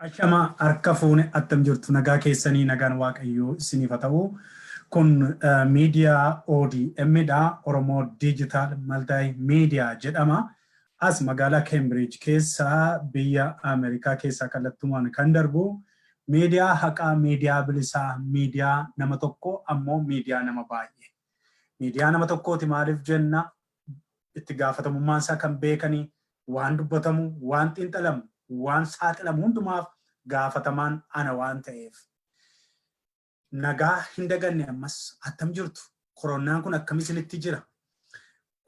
Ashama harka fuune attam jirtu nagaa keessanii nagaan waaqayyoo isiniif haa ta'u. Kun miidiyaa ODM dha, Oromoo Digital Multimedia jedhama. As magaalaa Cambridge keessa biyya Ameerikaa keessa kallattumaan kan darbu miidiyaa haqaa, miidiyaa bilisaa, miidiyaa nama tokko ammoo miidiyaa nama baay'ee. Miidiyaa nama tokkooti maaliif jenna? Itti gaafatamummaan isaa kan beekanii, waan dubbatamu, waan xiinxalamu, waan saaxilamu hundumaaf gaafatamaan ana waan ta'eef. Nagaa hin daganne ammas attam jirtu. Koronaan kun akkam isinitti jira?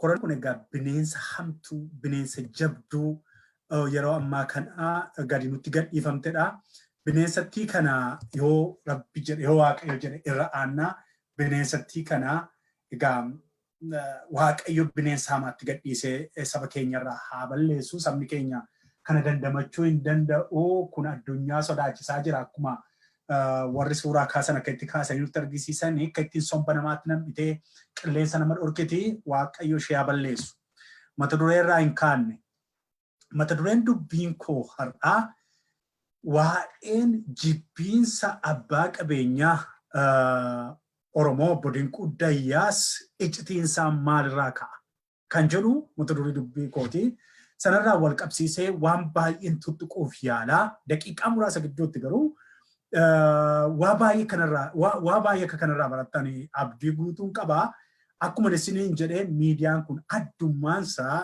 Koronaan kun egaa bineensa hamtuu, bineensa jabduu yeroo ammaa kana gadi nutti gadhiifamtedha. Bineensattii kana yoo Rabbi jedhe, yoo Waaqayyo jedhe irra aannaa. Bineensattii kana egaa Waaqayyo bineensa hamaatti gadhiisee saba keenyarraa haa balleessu. Sabni keenya kana dandamachuu hin danda'u. Kun addunyaa sodaachisaa jira. Akkuma warri suuraa kaasan akka itti kaasanii nutti argisiisan, akka ittiin somba namaatti nam'itee qilleensa nama dhorkiti. Waaqayyo ishee haa balleessu. Mata duree irraa hin kaanne. Mata dureen dubbiin koo har'aa waa'een jibbiinsa abbaa qabeenyaa Oromoo obbo Dinquu Dayyaas icciitiinsaa maalirraa ka'a kan jedhu mata duree dubbii kooti. Sanarraa wal qabsiisee waan baay'een tuttuquuf yaalaa. Daqiiqaa muraasa gidduutti garuu waa baay'ee akka kanarraa barattanii abdii guutuun qabaa. Akkuma isiniin jedhee miidiyaan kun addummaansaa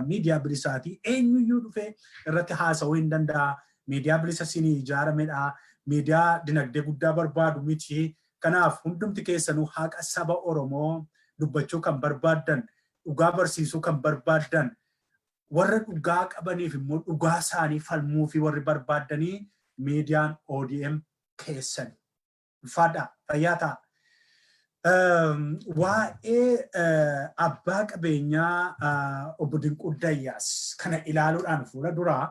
miidiyaa bilisaatii eenyuyyuu dhufee irratti haasa'uu hin danda'a. Miidiyaa bilisa isinii ijaaramedha. Miidiyaa dinagdee guddaa barbaadu miti. Kanaaf hundumti keessanuu haqa saba Oromoo dubbachuu kan barbaaddan, dhugaa barsiisuu kan barbaaddan, warra dhugaa qabaniif immoo dhugaa isaanii falmuu fi warri barbaaddanii miidiyaan ODM keessan. Ulfaadhaa, fayyaa ta'a. Waa'ee abbaa qabeenyaa obbo Dinquu Dayyaas kana ilaaluudhaan fuula duraa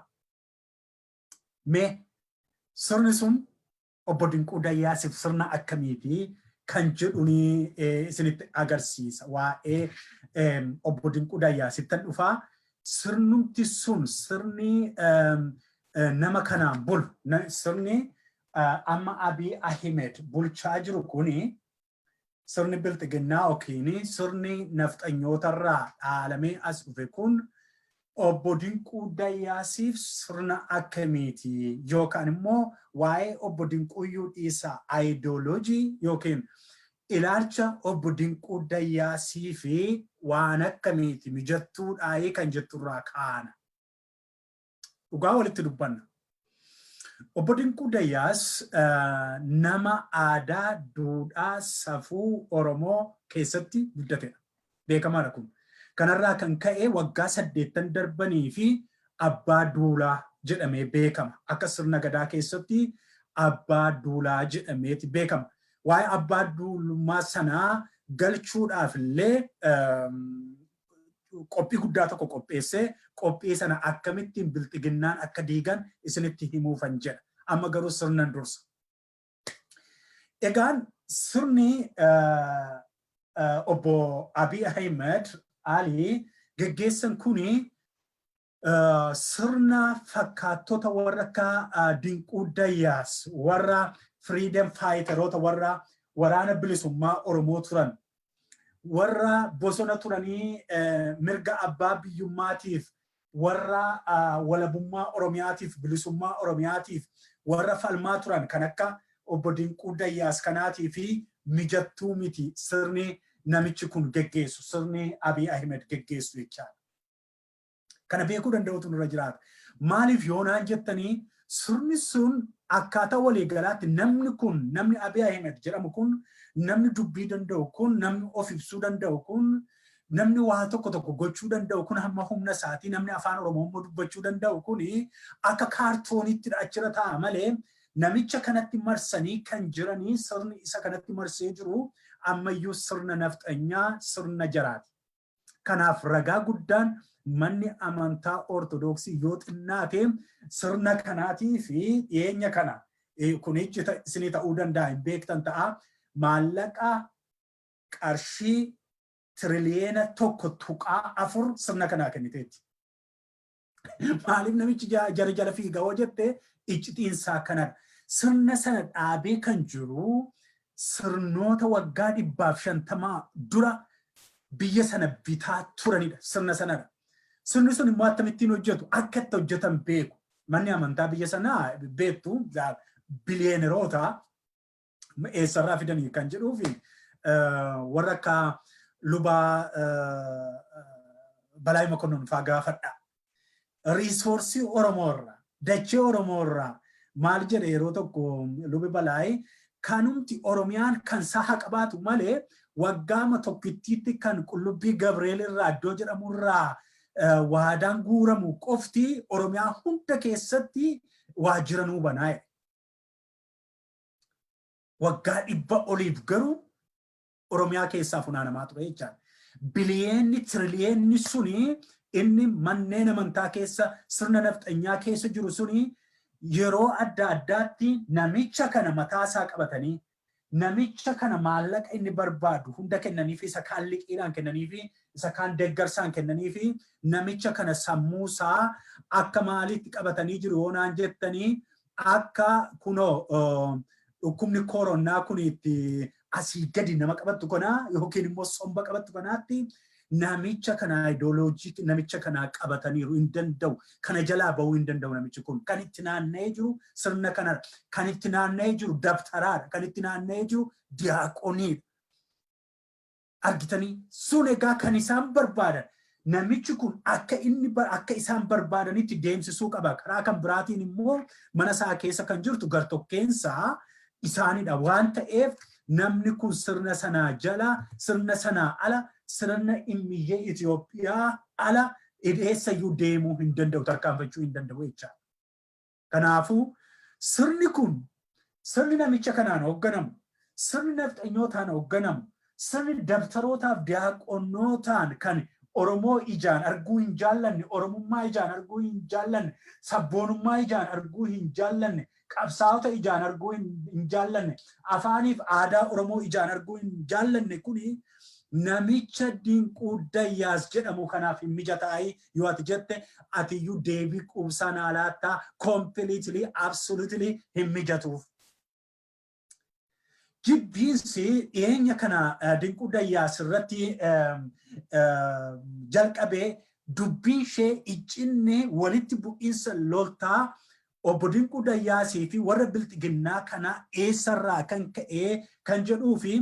mee sirni sun obbo Dinquu Dayyaasiif sirna akkamiiti kan jedhuni isinitti agarsiisa. Waa'ee obbo Dinquu Dayyaasittan dhufaa. Sirnumti sun sirni nama kanaan bulu, sirni amma Abiy Ahmed bulchaa jiru kuni sirni Bilxiginnaa yookiin sirni nafxanyootarraa dhaalamee as dhufe kun obbo Dinquu Dayyaasiif sirna akkamiiti yookaan immoo waa'ee obbo Dinquuyyuu dhiisaa aayidooloojii yookiin ilaalcha obbo Dinquu Dayyaasii fi waan akkamiiti mijattuudhaa kan jetturraa kaana. Dhugaa walitti dubbanna. Obbo Dinquu Dayyaas nama aadaa, duudhaa, safuu Oromoo keessatti guddatedha. Beekamaadha kun. Kanarraa kan ka'e waggaa 8 darbanii fi abbaa duulaa jedhamee beekama. Akka sirna gadaa keessatti abbaa duulaa jedhameeti beekama. Waa'ee abbaa duulummaa sanaa galchuudhaaf illee qophii guddaa tokko qopheessee qophii sana akkamittiin Bilxiginnaan akka diigan isinitti himuufan jedha. Amma garuu sirnan dursa. Egaan sirni obbo Abiy Ahmed Ali geggeessan kuni sirna fakkaattota warra akka Dinquu Dayyaas, warra freedom fighteroota, warra waraana bilisummaa Oromoo turan, warra bosona turanii mirga abbaa biyyummaatiif, warra walabummaa Oromiyaatiif, bilisummaa Oromiyaatiif, warra falmaa turan kan akka obbo Dinquu Dayyaas kanaatii fi mijattuu miti sirni namichi kun geggeessu, sirni Abiy Ahmed geggeessu jechaadha. Kana beekuu danda'utu nurra jiraata. Maaliif yoonaan jettanii sirni sun akkaataa waliigalaatti namni kun, namni Abiy Ahmed jedhamu kun, namni dubbii danda'u kun, namni of ibsuu danda'u kun, namni waa tokko gochuu danda'u kun hamma humna isaatii, namni afaan Oromoo immoo dubbachuu danda'u kun akka kaartooniitti achirra taa'a malee namicha kanatti marsanii kan jiranii sirni isa kanatti marsee jiru ammayyuu sirna nafxanyaa, sirna jaraati. Kanaaf ragaa guddaan manni amantaa Ortodoksii yoo xinnaate sirna kanaatii fi dhiyeenya kana kunichi isinii ta'uu danda'a hin beektan ta'a. Maallaqa qarshii tiriliyeena 1.4 sirna kanaa kenniteetti. Maaliif namichi jara jala fiigaa hoo jette iccitiinsaa kanadha. Sirna sana dhaabee kan jiru sirnoota waggaa 150 dura biyya sana bitaa turanidha. Sirna sanadha. Sirni sun immoo akkamittiin hojjetu akka itti hojjetan beeku. Manni amantaa biyya sanaa beektu biliyeeneroota eessarraa fidanii kan jedhuufi warra akka lubaa Balaa Makonnon fa'aa gaafadha. Riisoorsii Oromoorraa, dachee Oromoorraa maal jedhe yeroo tokko lubi Balaayi kanumti Oromiyaan kan saha qabaatu malee waggaama tokkittiitti kan qullubbii Gabreel irraa iddoo jedhamurraa waadaan guuramu qofti Oromiyaa hunda keessatti waajiranuu banaa. Waggaa 100 oliif garuu Oromiyaa keessaa funaanamaa ture jechaadha. Biliyeenni tiriliyeeni suni inni manneen amantaa keessa sirna nafxanyaa keessa jiru suni yeroo adda addaatti namicha kana mataasaa qabatanii namicha kana maallaqa inni barbaadu hunda kennaniifi isa kaan liqiidhaan kennaniifi isa kaan deeggarsaan kennaniifi namicha kana sammuusaa akka maalitti qabatanii jiru yoonaan jettanii akka kunoo dhukkubni koronaa kun itti asii gadi nama qabattu kanaa yookiin immoo somba qabattu kanaatti namicha kana ideoloojii namicha kana qabataniiru hin danda'u. Kana jalaa bahuu hin danda'u namichi kun. Kan itti naanna'ee jiru sirna kana kan itti naanna'ee jiru dabtaraadha. Kan itti naanna'ee jiru diyaaqoniidha. Argitanii sun egaa kan isaan barbaadan namichi kun akka isaan barbaadanitti deemsisuu qaba. Karaa kan biraatiin immoo mana isaa keessa kan jirtu gartokkeensaa isaanidha waan ta'eef namni kun sirna sanaa jala sirna sanaa ala sirna immiyyee Itoophiyaa ala eessayyuu deemuu hin danda'u tarkaanfachuu hin danda'u jechaadha. Kanaafuu sirni kun sirni namicha kanaan hoogganamu sirni nafxanyootaan hoogganamu sirni dabtarootaaf diyaaqonnootaan kan Oromoo ijaan arguu hin jaallanne Oromummaa ijaan arguu hin jaallanne sabboonummaa ijaan arguu hin jaallanne qabsaa'ota ijaan arguu hin jaallanne afaaniif aadaa Oromoo ijaan arguu hin jaallanne kuni namicha Dinquu Dayyaas jedhamu kanaaf hin mijataa'ii yoo ati jette atiyyuu deebii quubsaa naalaattaa completely absolutely hin mijatuuf. Jibbiinsi dhiyeenya kana Dinquu Dayyaas irratti jalqabee dubbii ishee iccinne walitti bu'iinsa loltaa obbo Dinquu Dayyaasii fi warra Bilxiginnaa kana eessarraa kan ka'ee kan jedhuu fi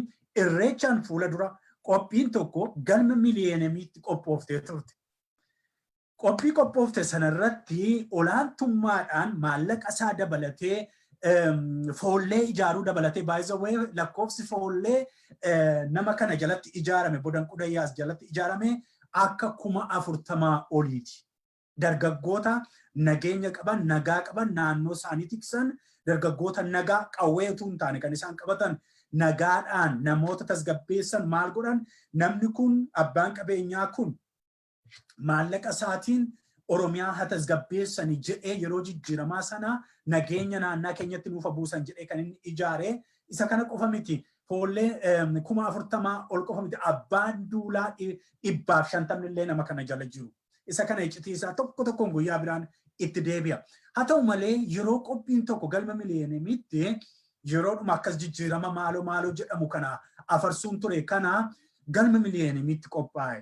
irreechaan fuula dura qophiin tokko galma miliyeenemiitti qophooftee turte. Qophii qophoofte sanarratti olaantummaadhaan maallaqa isaa dabalatee foollee ijaaruu dabalatee by the way lakkoofsi foollee nama kana jalatti ijaarame Dinquu Dayyaas jalatti ijaarame akka 40,000 oliiti. Dargaggoota nageenya qaban nagaa qaban naannoo isaanii tiksan dargaggoota nagaa qawwee utuu hin taane kan isaan qabatan nagaadhaan namoota tasgabbeessan maal godhan namni kun abbaan qabeenyaa kun maallaqa isaatiin Oromiyaa haa tasgabbeessanii jedhee yeroo jijjiiramaa sana nageenya naannaa keenyatti nuuf buusan jedhee kan inni ijaare isa kana qofa miti foollee 40,000 ol qofa miti abbaan duulaa 150 illee nama kana jala jiru. Isa kana iccitiisaa tokko tokkoon guyyaa biraan itti deebi'a. Haa ta'u malee yeroo qophiin tokko galma miliyeenemiitti yeroodhuma akkas jijjiirama maaloo jedhamu kana afarsuun ture kana galma miliyeenemiitti qophaa'e.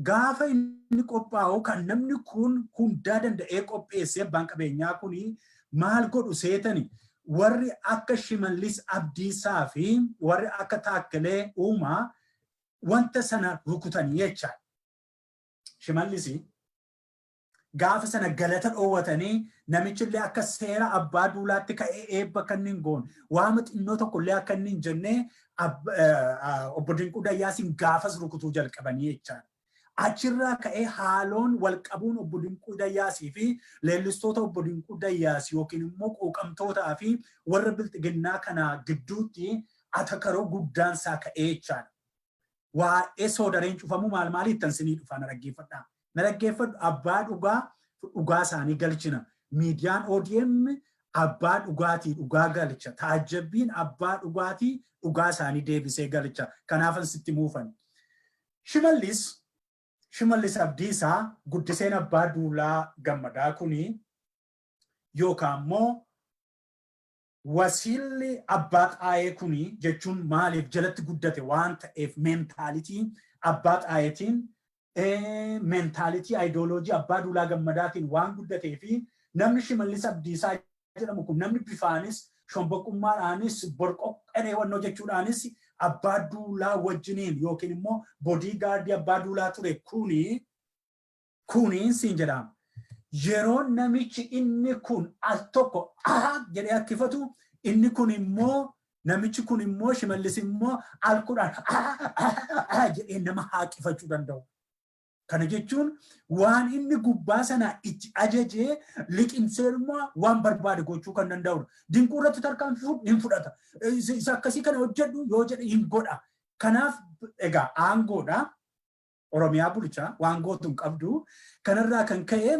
Gaafa inni qophaa'u kan namni kun hundaa danda'ee qopheessee abbaan qabeenyaa kuni maal godhu seetani warri akka Shimallis Abdiisaa fi warri akka Taakkelee Uumaa wanta sana rukutanii jecha. Shimallis gaafa sana galata dhoowwatanii namichillee akka seera abbaa duulaatti ka'ee eebba kan hin goone waama xinnoo tokkollee akka inni hin jenne obbo Dinquu Dayyaasiin gaafas rukutuu jalqabanii jechaadha. Achirraa ka'ee haaloon walqabuun obbo Dinquu Dayyaasii fi leellistoota obbo Dinquu Dayyaas yookiin immoo quuqamtootaa fi warra Bilxiginnaa kana gidduutti atakaroo guddaansaa ka'ee jechaadha. Waa'ee soodareen cufamu maal maaliittan sinii dhufaa na dhaggeeffadhaa. Na dhaggeeffadhu abbaa dhugaa isaanii galchina. Miidiyaan ODM abbaa dhugaatii dhugaa galcha. Taajjabbiin abbaa dhugaatii dhugaa isaanii deebisee galcha. Kanaafan sitti muufan. Shimallis Abdiisaa guddiseen abbaa duulaa gammadaa kuni yookaan immoo Wasilli abbaa xaayee kuni jechuun maaliif jalatti guddate waan ta'eef meentaalitii abbaa xaayeetiin meentaalitii ideoloojii abbaa duulaa gammadaatiin waan guddatee fi namni Shimallis Abdiisaa jedhamu kun namni bifaanis shomboqummaadhaanis borqoqqanee wannoo jechuudhaanis abbaa duulaa wajjiniin yookiin immoo boodiigaardii abbaa duulaa ture kuni siin jedhama. Yeroo namichi inni kun al tokko jedhee akkifatu inni kun immoo namichi kun immoo Shimallis immoo alkuudhaan jedhee nama haaqifachuu danda'u. Kana jechuun waan inni gubbaa sana itti ajajee liqimsee immoo waan barbaade gochuu kan danda'udha. Dinquu irratti tarkaanfii hin fudhata. Isa akkasii kana hojjedhu yoo jedhe hin godha. Kanaaf egaa aangoodha. Oromiyaa bulchaa waan gootu hin qabdu. Kanarraa kan ka'e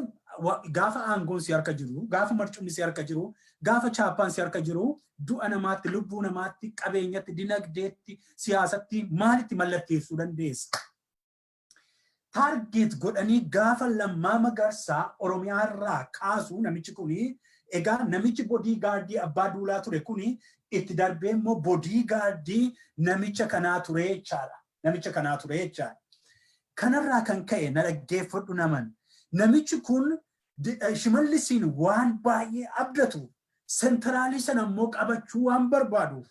gaafa aangoon si harka jiru, gaafa marcumni si harka jiru, gaafa chaappaan si harka jiru, du'a namaatti, lubbuu namaatti, qabeenyatti, dinagdeetti, siyaasatti maalitti mallatteessuu dandeessa? Target godhanii gaafa Lammaa Magarsaa Oromiyaa irraa kaasu namichi kuni egaa namichi boodiigaardii abbaa duulaa ture kuni itti darbee immoo boodiigaardii namicha kanaa ture jechaadha. Namicha kanaa ture jechaadha. Kanarraa kan ka'e na dhaggeeffadhu naman. Namichi kun Shimallisiin waan baay'ee abdatu sentraalii sana immoo qabachuu waan barbaaduuf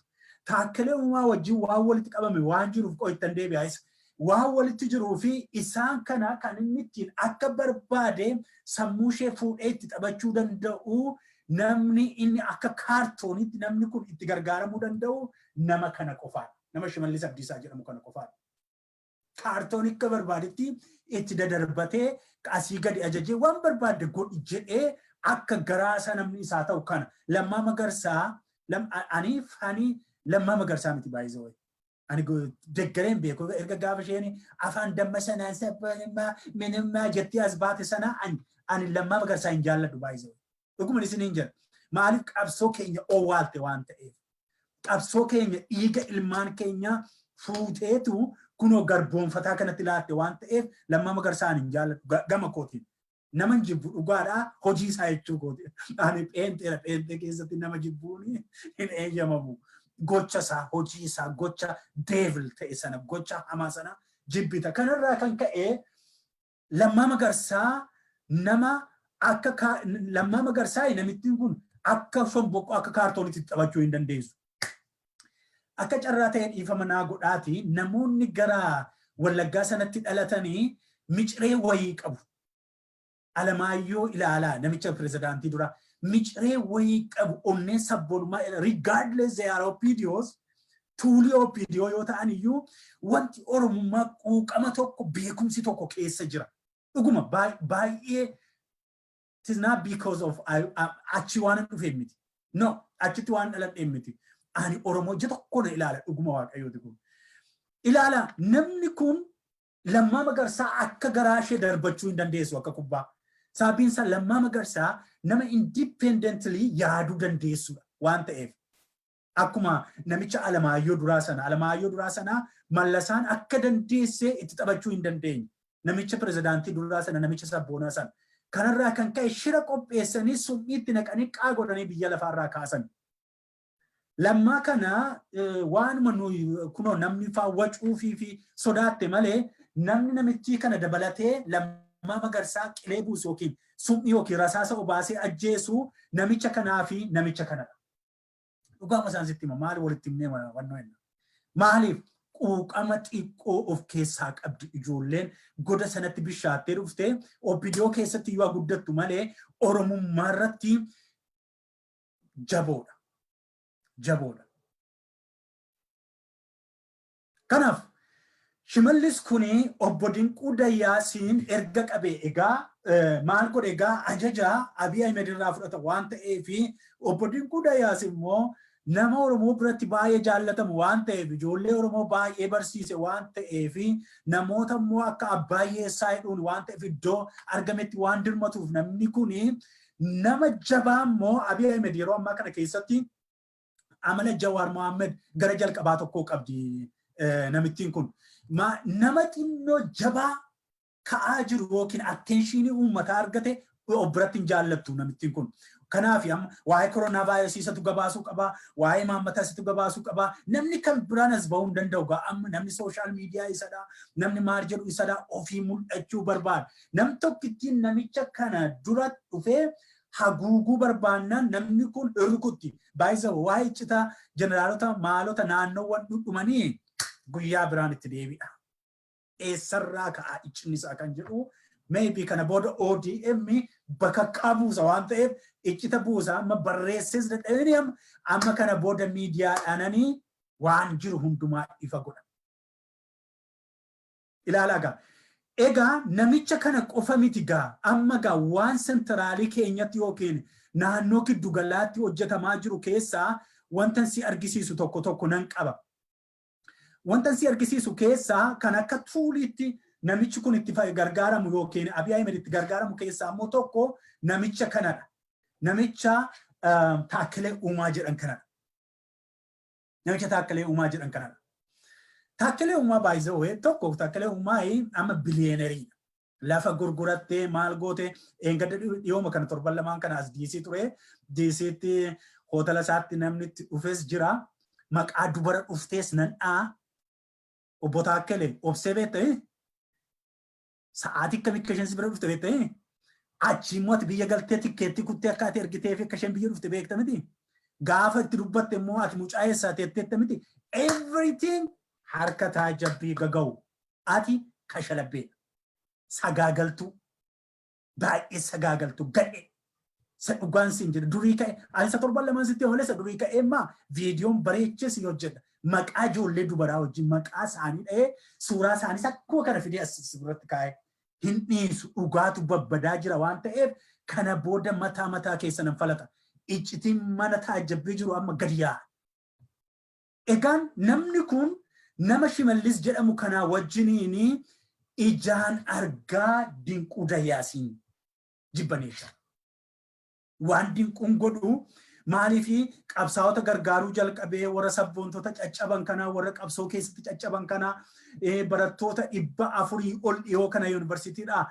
Taakkelee Uumaa wajjin waan walitti qabame waan jiruuf qo'ittan deebi'aayis waan walitti jiruu fi isaan kana kan inni ittiin akka barbaade sammuu ishee fuudhee itti taphachuu danda'u namni inni akka kaartoonitti namni kun itti gargaaramuu danda'u nama kana qofaadha. Nama Shimallis Abdiisaa jedhamu kana qofaadha. Kaartoon akka barbaadetti itti dadarbatee asii gadi ajajee waan barbaade godhi jedhee akka garaasa namni isaa ta'u kana Lammaa Magarsaa ani Lammaa Magarsaa miti baay'isoo. Ani deggereen beeku erga gaafa isheen afaan damma sanaan sabbanimmaa minimmaa jettee as baate sana ani Lammaa Magarsaa hin jaalladhu baay'isoo. Dhuguma isin hin jedhu. Maaliif qabsoo keenya owwaalte waan ta'eef. Qabsoo keenya dhiiga ilmaan keenya fuuteetu kunoo garboonfataa kanatti laatte waan ta'eef Lammaa Magarsaa hin jaalladhu gama kootiin. Nama jibbu dhugaadhaa hojii isaa jechuu kooti. Ani pheenxee keessatti nama jibbuun hin eeyyamamu. Gocha isaa, hojii isaa, gocha deevil ta'e sana, gocha hamaa sana jibbita. Kanarraa kan ka'e Lammaa Magarsaa nama akka Lammaa Magarsaa namittiin kun akka shomboqqoo akka kaartoonitti taphachuu hin dandeessu. Akka carraa ta'e dhiifama naa godhaati namoonni gara Wallaggaa sanatti dhalatanii miciree wayii qabu. Alamaayyoo ilaalaa namicha pirezidaantii dura miciree wayii qabu onneen sabboonummaa regardless they are opinions tuulii opiniyoo yoo ta'an iyyuu wanti oromummaa quuqama tokko beekumsi tokko keessa jira. Dhuguma baay'ee it is not because of achi waan dhufe miti. No, achitti waan dhaladhe miti. Ani Oromoo je tokko na ilaala dhuguma waaqayyooti kun. Ilaala namni kun Lammaa Magarsaa akka garaashee darbachuu hin dandeessu akka kubbaa. Sababiinsa Lammaa Magarsaa nama independently yaaduu dandeessudha waan ta'eef. Akkuma namicha Alamaayyoo duraa sana Mallasaan akka dandeessee itti taphachuu hin dandeenye. Namicha pirezidaantii duraa sana namicha sabboonaa sana. Kanarraa kan ka'e shira qopheessanii summiitti naqanii qaagodhanii biyya lafaarraa kaasan. Lammaa kana waanuma nuyi kunoo namni faawwacuu fi sodaatte malee namni namichi kana dabalatee Lammaa Magarsaa qilee buusu yookiin summii yookiin rasaasa obaasee ajjeesu namicha kanaa fi namicha kanadha. Dhugaama isaan sitti hima maali walitti himnee wannoo jenna. Maaliif quuqama xiqqoo of keessaa qabdi ijoolleen goda sanatti bishaattee dhuftee OPDO keessatti yoo guddattu malee Oromummaa irratti jaboodha. Kanaaf Shimallis kuni obbo Dinquu Dayyaasiin erga qabee egaa maal godhe egaa ajajaa Abiy Ahmed irraa fudhata waan ta'eef obbo Dinquu Dayyaas immoo nama Oromoo biratti baay'ee jaallatamu waan ta'eef ijoollee Oromoo baay'ee barsiise waan ta'eef namoota immoo akka Abbaayyeessaa jedhuun waan ta'eef iddoo argametti waan dirmatuuf namni kuni nama jabaa immoo Abiy Ahmed yeroo ammaa kana keessatti amala Jawaar Mohammed gara jalqabaa tokko qabdi namittiin kun. Nama xinnoo jabaa ka'aa jiru yookiin attenshinii uummataa argate of biratti hin jaallattu namittiin kun. Kanaafi amma waa'ee koronaa vaayirasii isatu gabaasuu qaba, waa'ee maammataa isatu gabaasuu qaba. Namni kan biraan as bahuu hin danda'u gaa amma namni sooshaal miidiyaa isadha, namni maal jedhu isadha ofii mul'achuu barbaada. Nam tokkittiin namicha kana dura dhufee haguuguu barbaannaan namni kun rukutti. Baay'isa waa'ee iccitaa jeneraalota maalota naannoowwan dhumanii guyyaa biraan itti deebi'a. Eessarraa ka'aa iccinnisaa kan jedhu maybe kana booda ODM bakka qabuusa waan ta'eef iccita buusa amma barreesses dadhabanii amma kana booda miidiyaadhaananii waan jiru hundumaa ifa godhan. Ilaalaa gaa. Egaa namicha kana qofa miti gaa amma gaa waan sentraalii keenyatti yookiin naannoo giddu galaatti hojjetamaa jiru keessaa wanta si argisiisu tokko nan qaba. Wanta si argisiisu keessaa kan akka tuuliitti namichi kun itti gargaaramu yookiin Abiy Ahmed itti gargaaramu keessaa immoo tokko namicha kanadha. Namicha Taakele Uumaa jedhan kanadha. Namicha Taakele Uumaa jedhan kanadha. Taakele Uumaa baay'ee tokko Taakele Uumaa amma biliyeenerii lafa gurgurattee maal goote eeggadda dhiyooma kana torban lamaan kana as DC ture. DCtti hoteela isaatti namni itti dhufes jira. Maqaa dubara dhuftees nan dhaa. Obbo Taakele obsee beektee sa'aatii akkamii akka isheen si bira dhufte beektee achi immoo ati biyya galtee tikkeetti kuttee akka ati ergitee fi akka isheen biyya dhufte beekta miti. Gaafa itti dubbatte immoo ati mucaa eessaa teettee miti. Everything harka taajabbii gaga'u ati kashalabbeedha. Sagaagaltuu baay'ee sagaagaltuu gadhe. Dhugaan siin jedha durii ka'e ansa torban lamaan sitti hoolessa durii ka'e immaa viidiyoon bareechee si hojjedha. Maqaa ijoollee dubaraa wajjin maqaa isaanii dha'ee suuraa isaaniis akkuma kana fidee as biratti kaa'e. Hin dhiisu dhugaatu babbadaa jira waan ta'eef kana booda mataa keessa nan falata. Iccitiin mana taajabbii jiru amma gadi yaa'a. Egaan namni kun nama Shimallis jedhamu kanaa wajjiniini ijaan argaa Dinquu Dayyaasiin jibbaneessa. Waan Dinquun godhu maaliifi qabsaa'ota gargaaruu jalqabee warra sabboontota caccaban kanaa warra qabsoo keessatti caccaban kanaa barattoota 400 ol dhiyoo kana yuunivarsiitiidhaa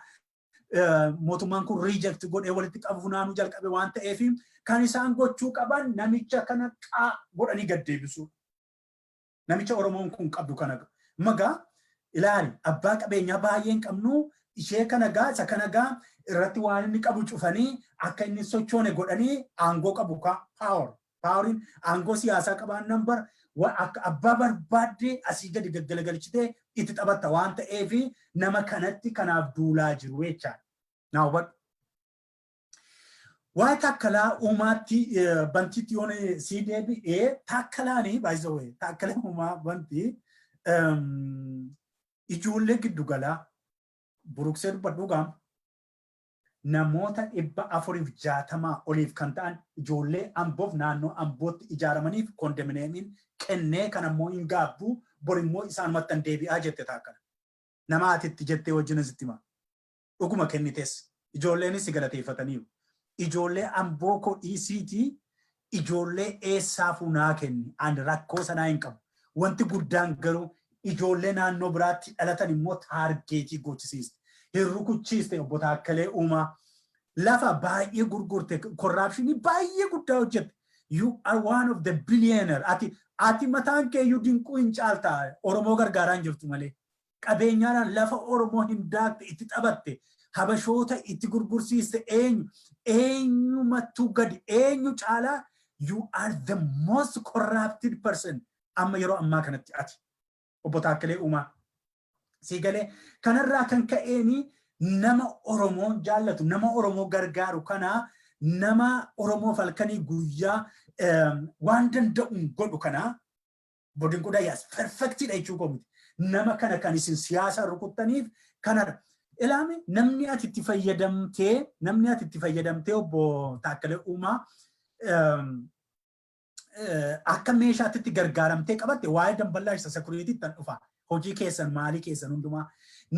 mootummaan kun riijekti godhee walitti qabu funaanuu jalqabe waan ta'eef kan isaan gochuu qaban namicha kana qaa godhanii gad deebisuu. Namicha Oromoon kun qabdu kana magaa ilaali abbaa qabeenyaa baay'een qabnu ishee kana gaa isa kana gaa irratti waan inni qabu cufanii akka inni sochoone godhanii aangoo qabu ka paaworiin aangoo siyaasaa qabaan nambar akka abbaa barbaadde asii gadi gaggalagalchitee itti taphatta waan ta'eef nama kanatti kanaaf duulaa jiru jechaadha. Naawwadhu. Waa'ee Taakkalaa Uumaatti bantiitti yoon sii deebi'ee Taakkalaanii baay'isawee Taakkalaa Uumaa bantii ijoollee giddu galaa buruksee dubbadhuu gaama. Namoota 460 oliif kan ta'an ijoollee Amboof naannoo Ambootti ijaaramaniif kondominiyeemiin kennee kan ammoo hin gaabbu bor immoo isaan mattan deebi'aa jette Taakkala. Nama atitti jettee wajjin asitti hima. Dhuguma kennitees ijoolleenis si galateeffataniiru. Ijoollee Amboo koo dhiisiitii ijoollee eessaafuu naa kenni ani rakkoo sanaa hin qabu. Wanti guddaan garuu ijoollee naannoo biraatti dhalatan immoo taargeetii gochisiiste. Hirrukuchiiste obbo Taakkalee Uumaa lafa baay'ee gurgurte korraapshinii baay'ee guddaa hojjette. You are one of the billionaire. Ati mataan keeyyuu Dinquu hin caaltaa Oromoo gargaaraa hin jirtu malee. Qabeenyaadhaan lafa Oromoo hin daakte itti taphatte. Habashoota itti gurgursiiste eenyumattuu gadi eenyu caalaa you are the most corrupted person amma yeroo ammaa kanatti ati obbo Taakkalee Uumaa. Siigalee kanarraa kan ka'eeni nama Oromoo jaallatu nama Oromoo gargaaru kana nama Oromoo falkanii guyyaa waan danda'uun godhu kana Dinquu Dayyaas perfectidha jechuu komiti. Nama kana kan isin siyaasa rukuttaniif kanadha. Ilaami namni ati itti fayyadamtee obbo Taakkalee Uumaa akka meeshaatti itti gargaaramtee qabatte waa'ee damballaa isa sekuriitiitti tan dhufa. Hojii keessan maalii keessan hundumaa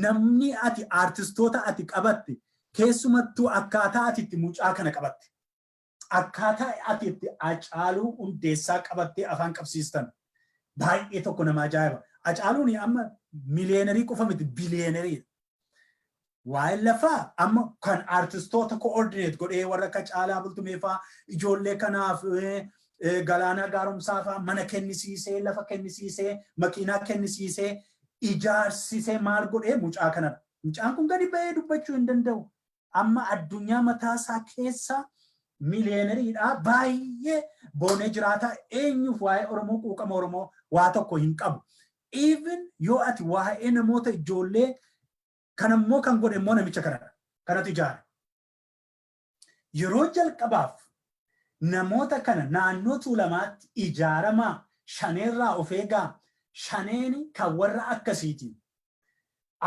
namni ati artistoota ati qabatte keessumattuu akkaataa ati itti mucaa kana qabatte akkaataa ati itti Hacaaluu Hundeessaa qabattee afaan qabsiistan baay'ee tokko nama ajaa'iba. Hacaaluun amma miliyeenerii qofa miti biliyeenerii. waa'ee lafaa amma kan artistoota coordinate godhee warra akka Caalaa Bultumeefaa ijoollee kanaaf Galaanaa Gaaromsaa fa'aa mana kennisiisee lafa kennisiisee makiinaa kennisiisee ijaarsisee maal godhee mucaa kanadha. Mucaan kun gadi ba'ee dubbachuu hin danda'u. Amma addunyaa mataasaa keessa miliyeeneriidha baay'ee boonee jiraata eenyuuf waa'ee Oromoo quuqama Oromoo waa tokko hin qabu. Even yoo ati waa'ee namoota ijoollee kanammoo kan godhe immoo namicha kanadha. Kanatu ijaare. Yeroo jalqabaaf namoota kana naannoo Tuulamaatti ijaaramaa shaneerraa of eegaa shaneeni kan warra akkasiiti.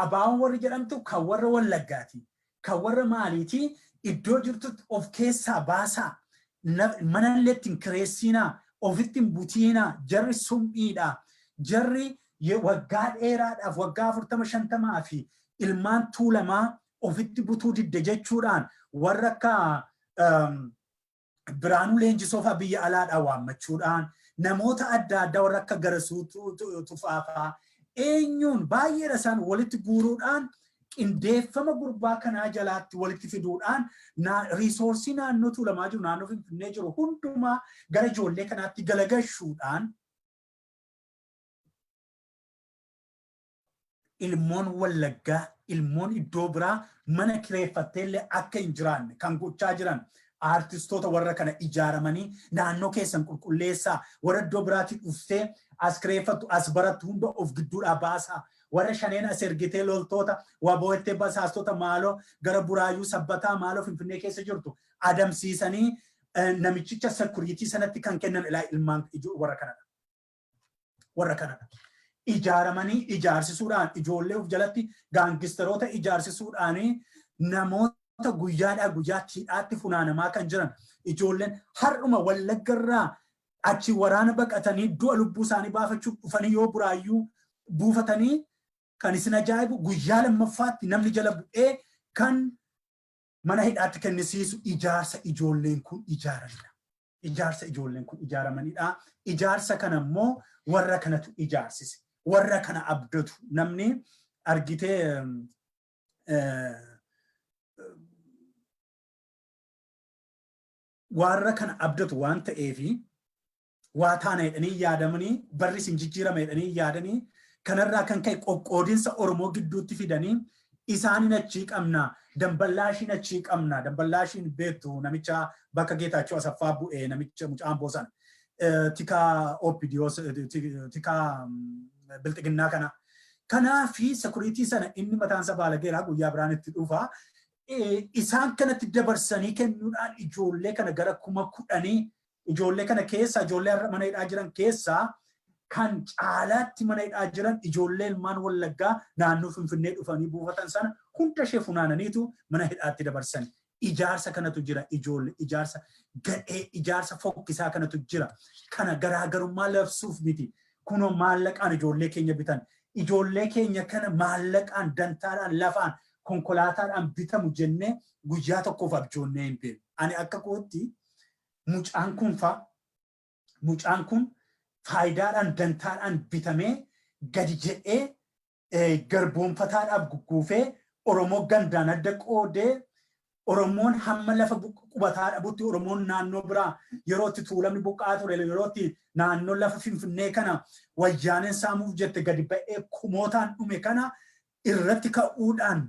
Abaawwan warri jedhamtu kan warra Wallaggaati. Kan warra maaliitii iddoo jirtutti of keessaa baasaa mana illee ittiin kireessinaa ofitti hin butiinaa jarri summiidhaa jarri waggaa dheeraadhaaf waggaa 40-50 fi ilmaan Tuulamaa ofitti butuu didde jechuudhaan warra akka Biraanuu Leenjisoo fa'aa biyya alaadhaa waammachuudhaan namoota adda addaa warra akka Garasuu Tufaafaa eenyuun baay'eedha isaan walitti guuruudhaan qindeeffama gurbaa kanaa jalaatti walitti fiduudhaan riisoorsii naannoo Tuulamaa jiru naannoo Finfinnee jiru hundumaa gara ijoollee kanaatti galagalchuudhaan ilmoon Wallaggaa ilmoon iddoo biraa mana kireeffatteellee akka hin jiraanne kan gochaa jiran artistoota warra kana ijaaramanii naannoo keessan qulqulleessaa warra iddoo biraatti dhuftee as kireeffattu as barattu hunda of gidduudhaa baasaa warra shaneen as ergitee loltoota waboottee basaastota maaloo gara Buraayyuu Sabbataa maaloo Finfinnee keessa jirtu adamsiisanii namichicha sekuriitii sanatti kan kennan ilmaan warra kanadha. Warra kanadha. Ijaaramanii ijaarsisuudhaan ijoollee of jalatti gaangisteroota ijaarsisuudhaanii namoota guyyaadhaa guyyaatti hidhaatti funaanamaa kan jiran ijoolleen har'uma Wallaggarraa achi waraana baqatanii du'a lubbuu isaanii baafachuuf dhufanii yoo Buraayyuu buufatanii kan isin ajaa'ibu guyyaa lammaffaatti namni jala bu'ee kan mana hidhaatti kennisiisu ijaarsa ijoolleen kun ijaaranidha. Ijaarsa ijoolleen kun ijaaramanidha. Ijaarsa kana immoo warra kanatu ijaarsise. Warra kana abdatu namni argitee warra kana abdatu waan ta'eefi waa taana jedhanii yaadamanii barri sin jijjiirama jedhanii yaadanii kanarraa kan ka'e qoqqoodinsa Oromoo gidduutti fidanii isaanin achii qabna damballaashiin achii qabna damballaashiin beektu namicha bakka Geetaachoo Asaffaa bu'ee namicha mucaan boosan tikaa Oppidiyoos tikaa Bilxiginnaa kana kanaa fi sekuriitii sana inni mataansa baalageeraa guyyaa biraan itti dhufa isaan kanatti dabarsanii kennuudhaan ijoollee kana gara 10,000 ijoollee kana keessa ijoollee mana hidhaa jiran keessaa kan caalaatti mana hidhaa jiran ijoollee ilmaan Wallaggaa naannoo Finfinnee dhufanii buufatan sana hunda ishee funaananiitu mana hidhaatti dabarsan. Ijaarsa kanatu jira ijoollee ijaarsa gadhee ijaarsa fokkisaa kanatu jira. Kana garaagarummaa labsuuf miti. Kunoo maallaqaan ijoollee keenya bitan. Ijoollee keenya kana maallaqaan dantaadhaan lafaan konkolaataadhaan bitamu jennee guyyaa tokkoof abjoonnee hin beeku. Ani akka kootti mucaan kun faayidaadhaan dantaadhaan bitamee gadi jedhee garboonfataadhaaf gugguufee Oromoo gandaan adda qoodee Oromoon hamma lafa qubataa dhabutti Oromoon naannoo biraa yeroo itti tuulamni buqqaa ture yeroo itti naannoo lafa Finfinnee kana wayyaaneen saamuuf jette gadi ba'ee kumootaan dhume kana irratti ka'uudhaan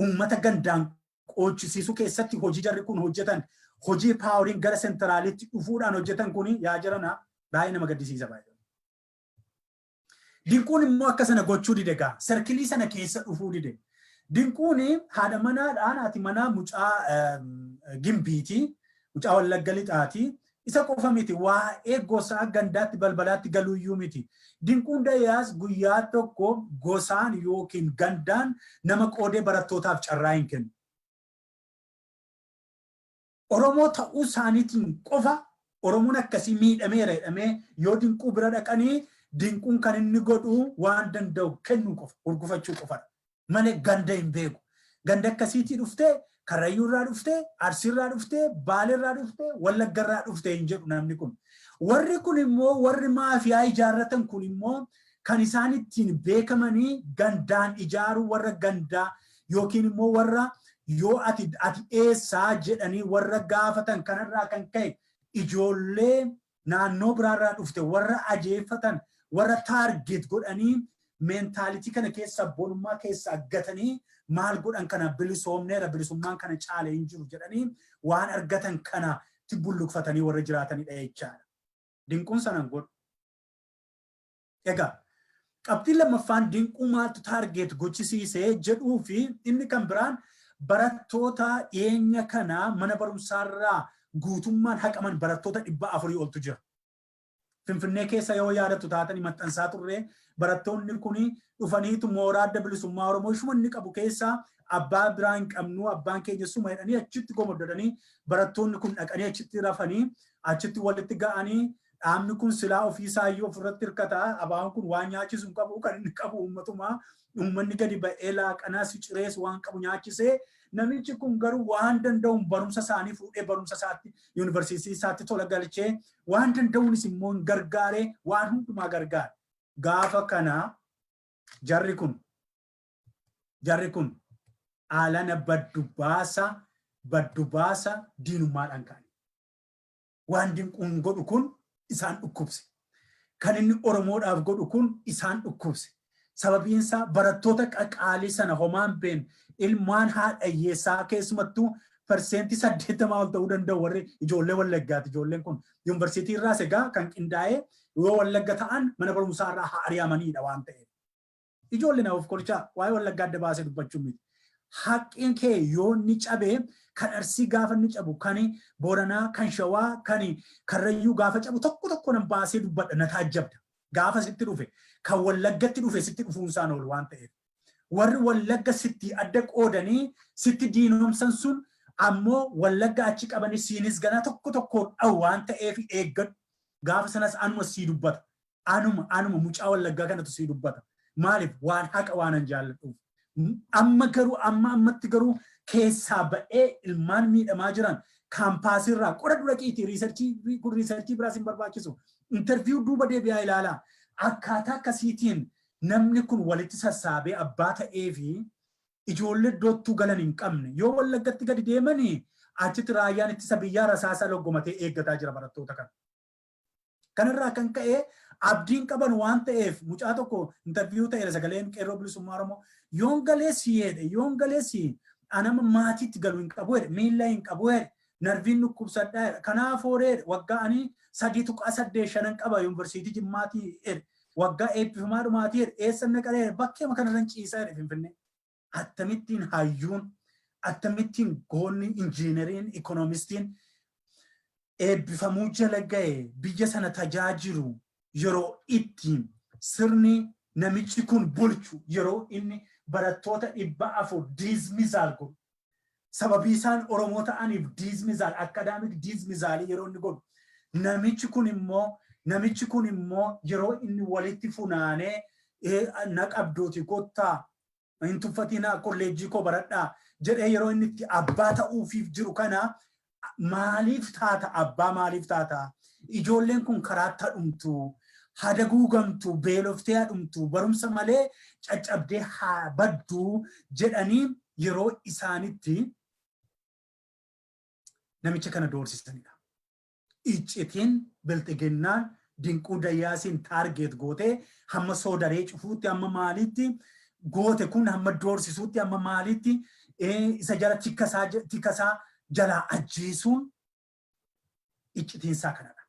uummata gandaan qoochisiisuu keessatti hojii jarri kun hojjetan hojii paawuriin gara sentiraalitti dhufuudhaan hojjetan kun yaa jirana baay'ee nama gaddisiisa baay'ee. Dinquun immoo akka sana gochuu dide gaa serkilii sana keessa dhufuu dide. Dinquun haadha manaadhaan ati manaa mucaa Gimbiiti mucaa Wallagga Lixaati isa qofa miti waa'ee gosaa gandaatti balbalaatti galuuyyuu miti. Dinquun Dayyaas guyyaa tokko gosaan yookiin gandaan nama qoodee barattootaaf carraa hin kennu. Oromoo ta'uu isaaniitiin qofa Oromoon akkasii miidhameera jedhamee yoo Dinquu bira dhaqanii Dinquun kan inni godhu waan danda'u kennuu qofa urgufachuu qofadha. Malee ganda hin beeku. Ganda akkasiitii dhuftee Karrayyuurraa dhuftee Arsiirraa dhuftee Baaleerraa dhuftee Wallaggarraa dhuftee hin jedhu namni kun. Warri kun immoo warri maafiyaa ijaarratan kun immoo kan isaan ittiin beekamanii gandaan ijaaruu warra gandaa yookiin immoo warra yoo ati eessaa jedhanii warra gaafatan kanarraa kan ka'e ijoollee naannoo biraarraa dhufte warra ajeeffatan warra taarget godhanii meentaalitii kana keessa bonummaa keessa gatanii maal godhan kana bilisoomneera bilisummaan kana caalee hin jiru jedhanii waan argatan kana tibbulluqfatanii warra jiraatanidha jechaadha. Dinquun sanan godhu. Egaa qabxiin lammaffaan dinquu maaltu taarget gochisiisee jedhuu fi inni kan biraan barattoota dhiyeenya kana mana barumsaarraa guutummaan haqaman barattoota 400 oltu jira. Finfinnee keessa yoo yaadattu taatanii maxxansaa turre barattoonni kun dhufaniitu mooraa adda bilisummaa Oromoo shumanni qabu keessa abbaa biraa hin qabnu abbaan keenya suma jedhanii achitti gomoddanii barattoonni kun dhaqanii achitti rafanii achitti walitti ga'anii dhaabni kun silaa ofiisaa iyyuu ofirratti hirkataa abaan kun waan nyaachisu hin qabu kan inni qabu uummanni gadi ba'ee laaqanaa si cirees waan qabu nyaachisee namichi kun garuu waan danda'uun barumsa isaanii fuudhee barumsa isaatti yuunivarsiitii isaatti tola galchee waan danda'uunis immoo hin gargaaree waan hundumaa gargaara. Gaafa kana jarri kun alana baddu baasa diinummaadhaan kaa'e. Waan dinquun godhu kun isaan dhukkubse. Kan inni Oromoodhaaf godhu kun isaan dhukkubse. Sababiinsa barattoota qaqaalii sana homaan been ilmaan haadha hiyyeessaa keessumattuu persentii 80 ol ta'uu danda'u warri ijoollee Wallaggaati. Ijoolleen kun yuunivarsiitii irraas egaa kan qindaa'ee yoo Wallagga ta'an mana barumsaa irraa haa ari'amanidha waan ta'eef. Ijoolleen of kolchaa waa'ee Wallaggaa adda baasee dubbachuun miti. Haqqiin kee yoo ni cabee kan Arsii gaafa ni cabu kan Booranaa kan Shawaa kan Karrayyuu gaafa cabu tokko nan baasee dubbadha na taajjabda. Gaafa sitti dhufe kan Wallaggatti dhufe sitti dhufuunsaan ol waan ta'eef. Warri Wallagga sitti adda qoodanii sitti diinomsan sun ammoo Wallagga achi qabanii siinis ganaa tokko dhawu waan ta'eef eeggadhu. Gaafa sanas anuma sii dubbata. Anuma mucaa Wallaggaa kanatu sii dubbata. Maaliif waan haqa waanan jaalladhuuf. Ammatti garuu keessaa ba'ee ilmaan miidhamaa jiran kaampaasirraa qoda dura qiitii riisarchii biraas hin barbaachisu. Interviyuu duuba deebi'aa ilaalaa. Akkaataa akkasiitiin namni kun walitti sassaabee abbaa ta'ee fi ijoollee iddootti galan hin qabne yoo Wallaggatti gadi deemanii achitti raayyaan ittisa biyyaa rasaasa loggomatee eeggataa jira barattoota kana. Kanarraa kan ka'e abdiin qaban waan ta'eef mucaa tokko interviyuu ta'eera sagaleen qeerroo bilisummaa Oromoo yoon galeessi anama maatiitti galu hin qabu jedhe miilla hin qabu jedhe narviin dhukkubsadhaa jedhe kanaaf hooree waggaa ani 3.85 qaba yuunivarsiitii Jimmaatii jedhe waggaa eebbifamaa dhumaatii jedhe eessa naqalee bakkeema kanarran ciisaa jedhe Finfinnee. Akkamittiin hayyuun akkamittiin goonni injiineriin ikoonomistiin eebbifamuu jala ga'e biyya sana tajaajilu yeroo ittiin sirni namichi kun bulchu yeroo inni barattoota 400 diizmizaal godhu. Sababii isaan Oromoo ta'aniif diizmizaal akkaadaamik diizmizaalii yeroo inni godhu. Namichi kun immoo yeroo inni walitti funaanee na qabdooti kottaa hin tuffatinaa kolleejjii koo baradhaa jedhee yeroo inni itti abbaa ta'uufiif jiru kana maaliif taata ijoolleen kun karaatti dhumtu hada guugamtu beeloftee dhumtu barumsa malee caccabdee haa baddu jedhanii yeroo isaanitti namicha kana doorsisanidha. Iccitiin Bilxiginnaan Dinquu Dayyaasiin taargeet gootee hamma soodaree cufuutti hamma maalitti goote kun hamma doorsisuutti hamma maalitti isa jala tikkasaa jalaa ajjeesuun iccitiinsaa kanadha.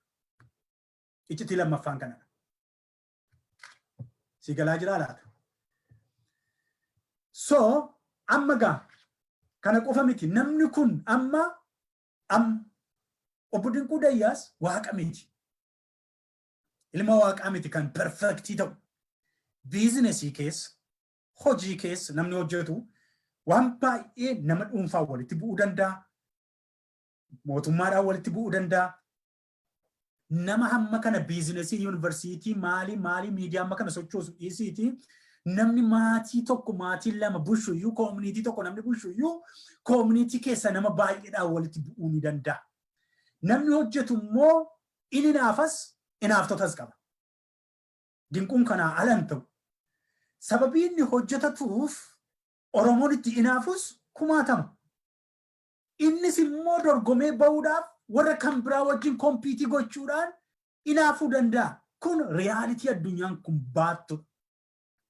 Iccitii lammaffaan kanadha. Si galaa jiraa laata? So amma gaa kana qofa miti namni kun amma obbo Dinquu Dayyaas waaqa miti. Ilma waaqaa miti kan perfektii ta'u. Biizinesii keessa hojii keessa namni hojjetu waan baay'ee nama dhuunfaa walitti bu'uu danda'a. Mootummaadhaan walitti bu'uu danda'a. Nama hamma kana biizinesii yuunivarsiitii maalii miidiyaa hamma kana sochoosu dhiisiiti. Namni maatii tokko maatii lama bushuyyuu koomunitii tokko namni bushuyyuu koomunitii keessa nama baay'eedhaan walitti bu'uu ni danda'a. Namni hojjetu immoo inni inaaftotas qaba. Dinquun kanaa alan ta'u. Sababii inni hojjetatuuf Oromoon itti inaafus kumaatama. Innis immoo dorgomee bahuudhaaf warra kan biraa wajjin kompiitii gochuudhaan inaafuu danda'a. Kun reyaalitii addunyaan kun baattu.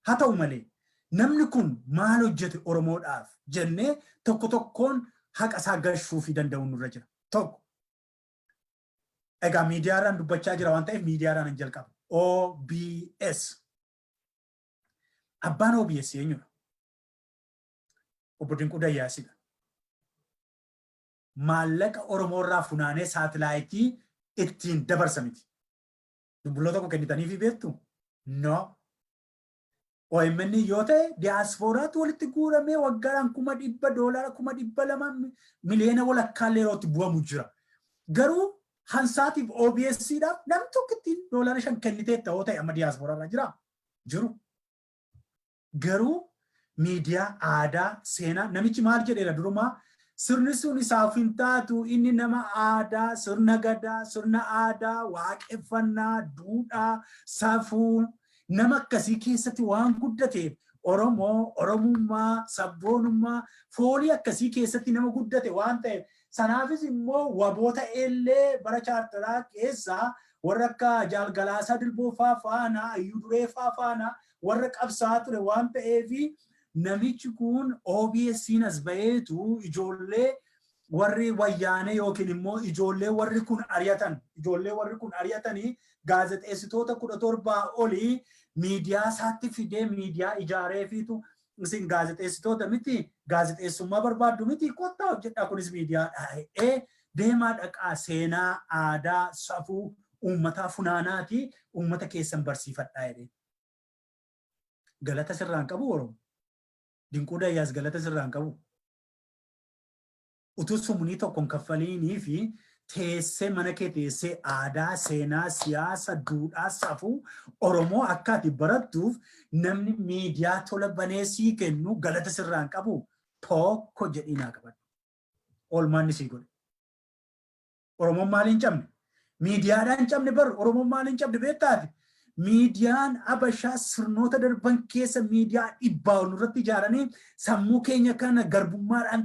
Haa ta'u malee namni kun maal hojjete Oromoodhaaf jennee tokko tokkoon haqa isaa galchuufii danda'u nurra jira. Tokko. Egaa miidiyaadhaan dubbachaa jira waan ta'eef miidiyaadhaan hin jalqabu. OBS. Abbaan OBS eenyudha? Obbo Dinquu Dayyaasidha. Maallaqa Oromoo irraa funaanee saatilaayitii ittiin dabarsa miti. Dubbiloota koo kennitaniifi beektu? No. OMN yoo ta'e diyaasfooraatu walitti guuramee waggaadhaan $100,000 $200,000 miliyoona walakkaallee yerootti bu'amu jira. Garuu hansaatiif OBS'dhaaf namni tokko ittiin $5 kennitee ta'oo ta'e amma diyaasfooraa irra jira. Jiru. Garuu miidiyaa aadaa seenaa namichi maal jedheera durumaa sirni sun isaaf hin taatu inni nama aadaa sirna gadaa sirna aadaa waaqeffannaa duudhaa safuu nama akkasii keessatti waan guddateef Oromoo Oromummaa sabboonummaa foolii akkasii keessatti nama guddate waan ta'eef sanaafis immoo waboota illee bara chaartaraa keessaa warra akka Jaalgalaasaa Dilboofaa faana Ayyuu Dureefaa faana warra qabsaa ture waan ta'eefi namichi kun OBS'n as baheetu ijoollee warri wayyaanee yookiin immoo ijoollee warri kun ari'atanii gaazexeessitoota 17 olii miidiyaa isaatti fidee miidiyaa ijaareefiitu isin gaazexeessitoota miti gaazexeessummaa barbaaddu miti kottaa hojjedhaa kunis miidiyaa deemaa dhaqaa seenaa aadaa safuu uummataa funaanaati uummata keessan barsiifadhaa jedhee. Galata sirraan qabu Oromoo. Dinquu Dayyaas galata sirraan qabu. Utuu sumnii tokkoon kaffaliinii fi teessee mana kee teessee aadaa, seenaa, siyaasa, duudhaa, safuu Oromoo akka ati barattuuf namni miidiyaa tola banee sii kennu galata sirraan qabu tokko jedhinaa qabadhu. Oolmaan sii godhe. Oromoon maaliin cabne? Miidiyaadhaan cabne bar Oromoon maaliin cabne beektaati? Miidiyaan Habashaa sirnoota darban keessa miidiyaa dhibbaa ol nurratti ijaaranii sammuu keenya kana garbummaadhaan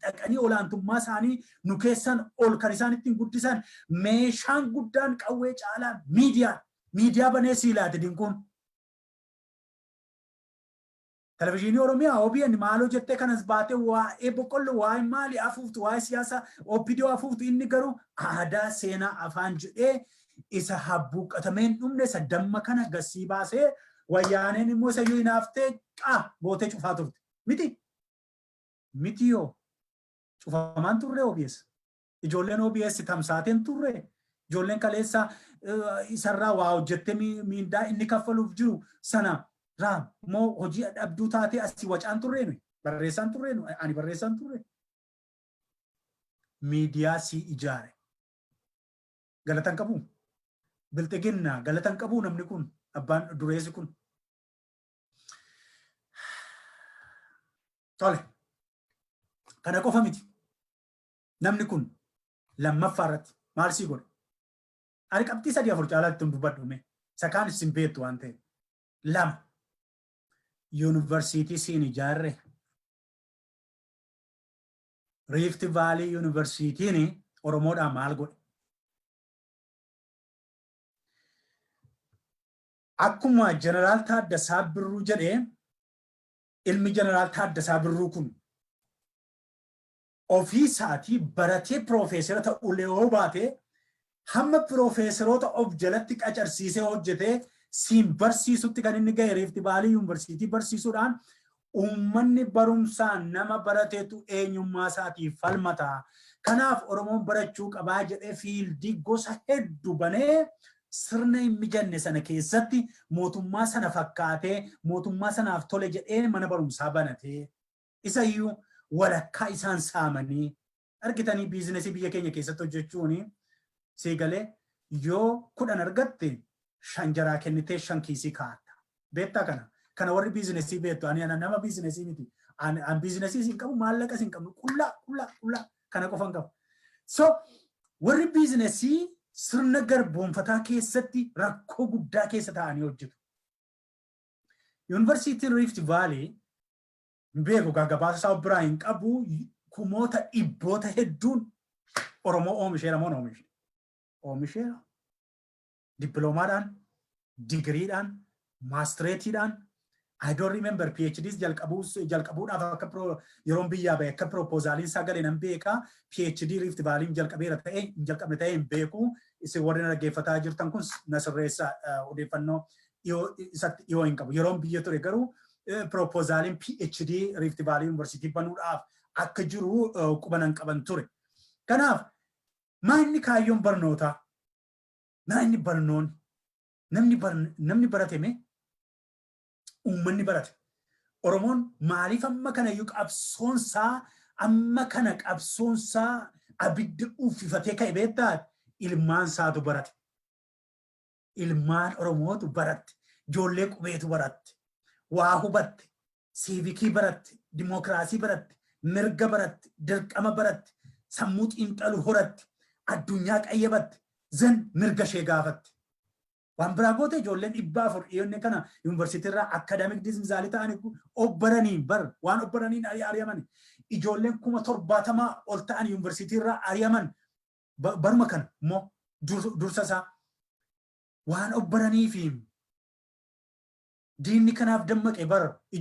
xaqanii olaantummaa isaanii nu keessan ol kan isaan ittiin guddisan meeshaan guddaan qawwee caalaa miidiyaa banee siilaate Dinquun. Televezyiinii Oromiyaa OBN maaloo jettee kanas baatee waa'ee boqqolloo waa'ee maali afuuftu waa'ee siyaasa OPDO afuuftu inni garuu aadaa seenaa afaan jedhee isa habbuuqatameen dhumne isa damma kana gassii baasee wayyaaneen immoo isa yoo hinaaftee gootee cufaa turte. Miti yoo cufamaan turre OBS. Ijoolleen OBS tamsaateen turre. Ijoolleen kaleessa isarraa waa hojjettee miindaa inni kaffaluuf jiru sana raa moo hojii dhabduu taatee asii wacaan turre nuyi. Barreessaan turre nuyi. Ani barreessaan turre. Miidiyaa si ijaare. Galatan qabu. Bilxiginnaa galatan qabu namni kun abbaan dureessi kun. Tole. Kana qofa miti. Namni kun lammaffaa irratti maal sii godhe? Ani qabxii 3-4 caalaatti dubbadhume. Isa kaan isin beektu waan ta'eef. 2. Yuunivarsiitii siin ijaarre. Rift Valley Yuunivarsiitiin Oromoodhaan maal godhe? Akkuma Jeneraal Taaddasaa Birruu jedhee ilmi Jeneraal Taaddasaa Birruu kun ofii isaatii baratee piroofeesara ta'uu yoo baate hamma piroofeesaroota of jalatti qacarsiisee hojjetee siin barsiisutti kan inni ga'e Rift Valley Yuunivarsiitii barsiisuudhaan uummanni barumsaan nama barateetu eenyummaa isaatiif falmata. Kanaaf Oromoon barachuu qabaa jedhee fiildii gosa hedduu banee sirna hin mijanne sana keessatti mootummaa sana fakkaatee mootummaa sanaaf tole jedhee mana barumsaa banatee isayyuu walakkaa isaan saamanii argitanii biizinesii biyya keenya keessatti hojjechuun siigalee yoo 10 argatte 5 jaraa kennitee 5 kiisii kaa'atta. Beektaa kana warri biizinesii beektu ani nama biizinesii miti. An biizinesii hin qabu maallaqa hin qabnu qullaa kana qofan qabu. So warri biizinesii sirna garboonfataa keessatti rakkoo guddaa keessa ta'anii hojjetu. Yuunivarsiitiin Rift Valley beeku gabaasa isaa biraa hin qabu kumoota dhibboota hedduun Oromoo oomisheera moo oomisheera dippiloomaadhaan digiriidhaan maastireetiidhaan I don't remember PhDs jalqabuudhaaf akka yeroon biyyaa bahe akka propoozaaliin sagalee nan beeka PhD Rift Valley jalqabeera ta'e hin jalqabne ta'e hin beeku isin warri dhaggeeffataa jirtan kun na sirreessa odeeffannoo dhiyoo hin qabu yeroon biyya ture garuu propoozaaliin PhD Rift Valley University banuudhaaf akka jiru qubanan qaban ture. Kanaaf maanni kaayyoon barnootaa maanni barnoon namni baratame ummanni barate Oromoon maaliif amma kana iyyuu qabsoonsaa amma kana qabsoonsaa abidda uffifatee ka'e beektaa ilmaan saatu barate ilmaan Oromootu baratte ijoollee qubeetu baratte waa hubatte siivikii baratte dimookiraasii baratte mirga baratte dirqama baratte sammuu xiinxalu horatte addunyaa qayyabatte zan mirga ishee gaafatte. Waan biraa goote ijoolleen 400 dhiyoonni kana yuunivarsiitii irraa akaadaamik diizimzaalii ta'anii obbaranii waan obbaraniin ari'aman ijoolleen 70,000 ol ta'an yuunivarsiitii irraa ari'aman baruma kana immoo dursa isaa waan obbaranii fi diinni kanaaf dammaqe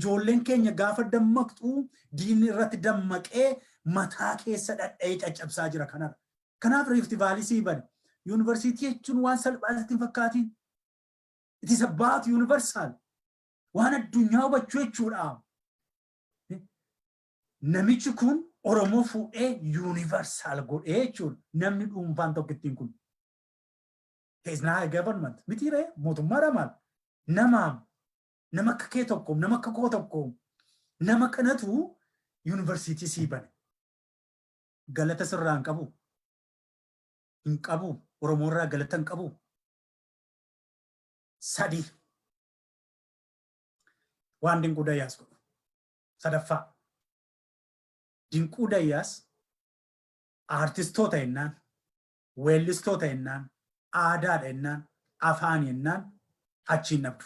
ijoolleen keenya gaafa dammaqxu diinni irratti dammaqee mataa keessa dhadha'ee caccabsaa jira kanarra. Kanaaf Rift Valley siiban yuunivarsiitii jechuun waan salphaatti hin fakkaatiin. It is about universal. Waan addunyaa hubachuu jechuudha. Namichi kun Oromoo fuudhee universal godhee jechuudha. Namni dhuunfaan tokkittiin kun. He is not a government. Mitiiree mootummaadha maal? Nama akka kee tokko, nama akka koo tokko, nama kanatu yuunivarsiitii siiban. Galata sirraa hin qabu. Hin qabu. Oromoo irraa galata hin qabu. Sadi waan Dinquu Dayyaas godhu sadaffaa Dinquu Dayyaas artistoota jennaan weellistoota jennaan aadaadha jennaan afaan jennaan achiin dhabdu.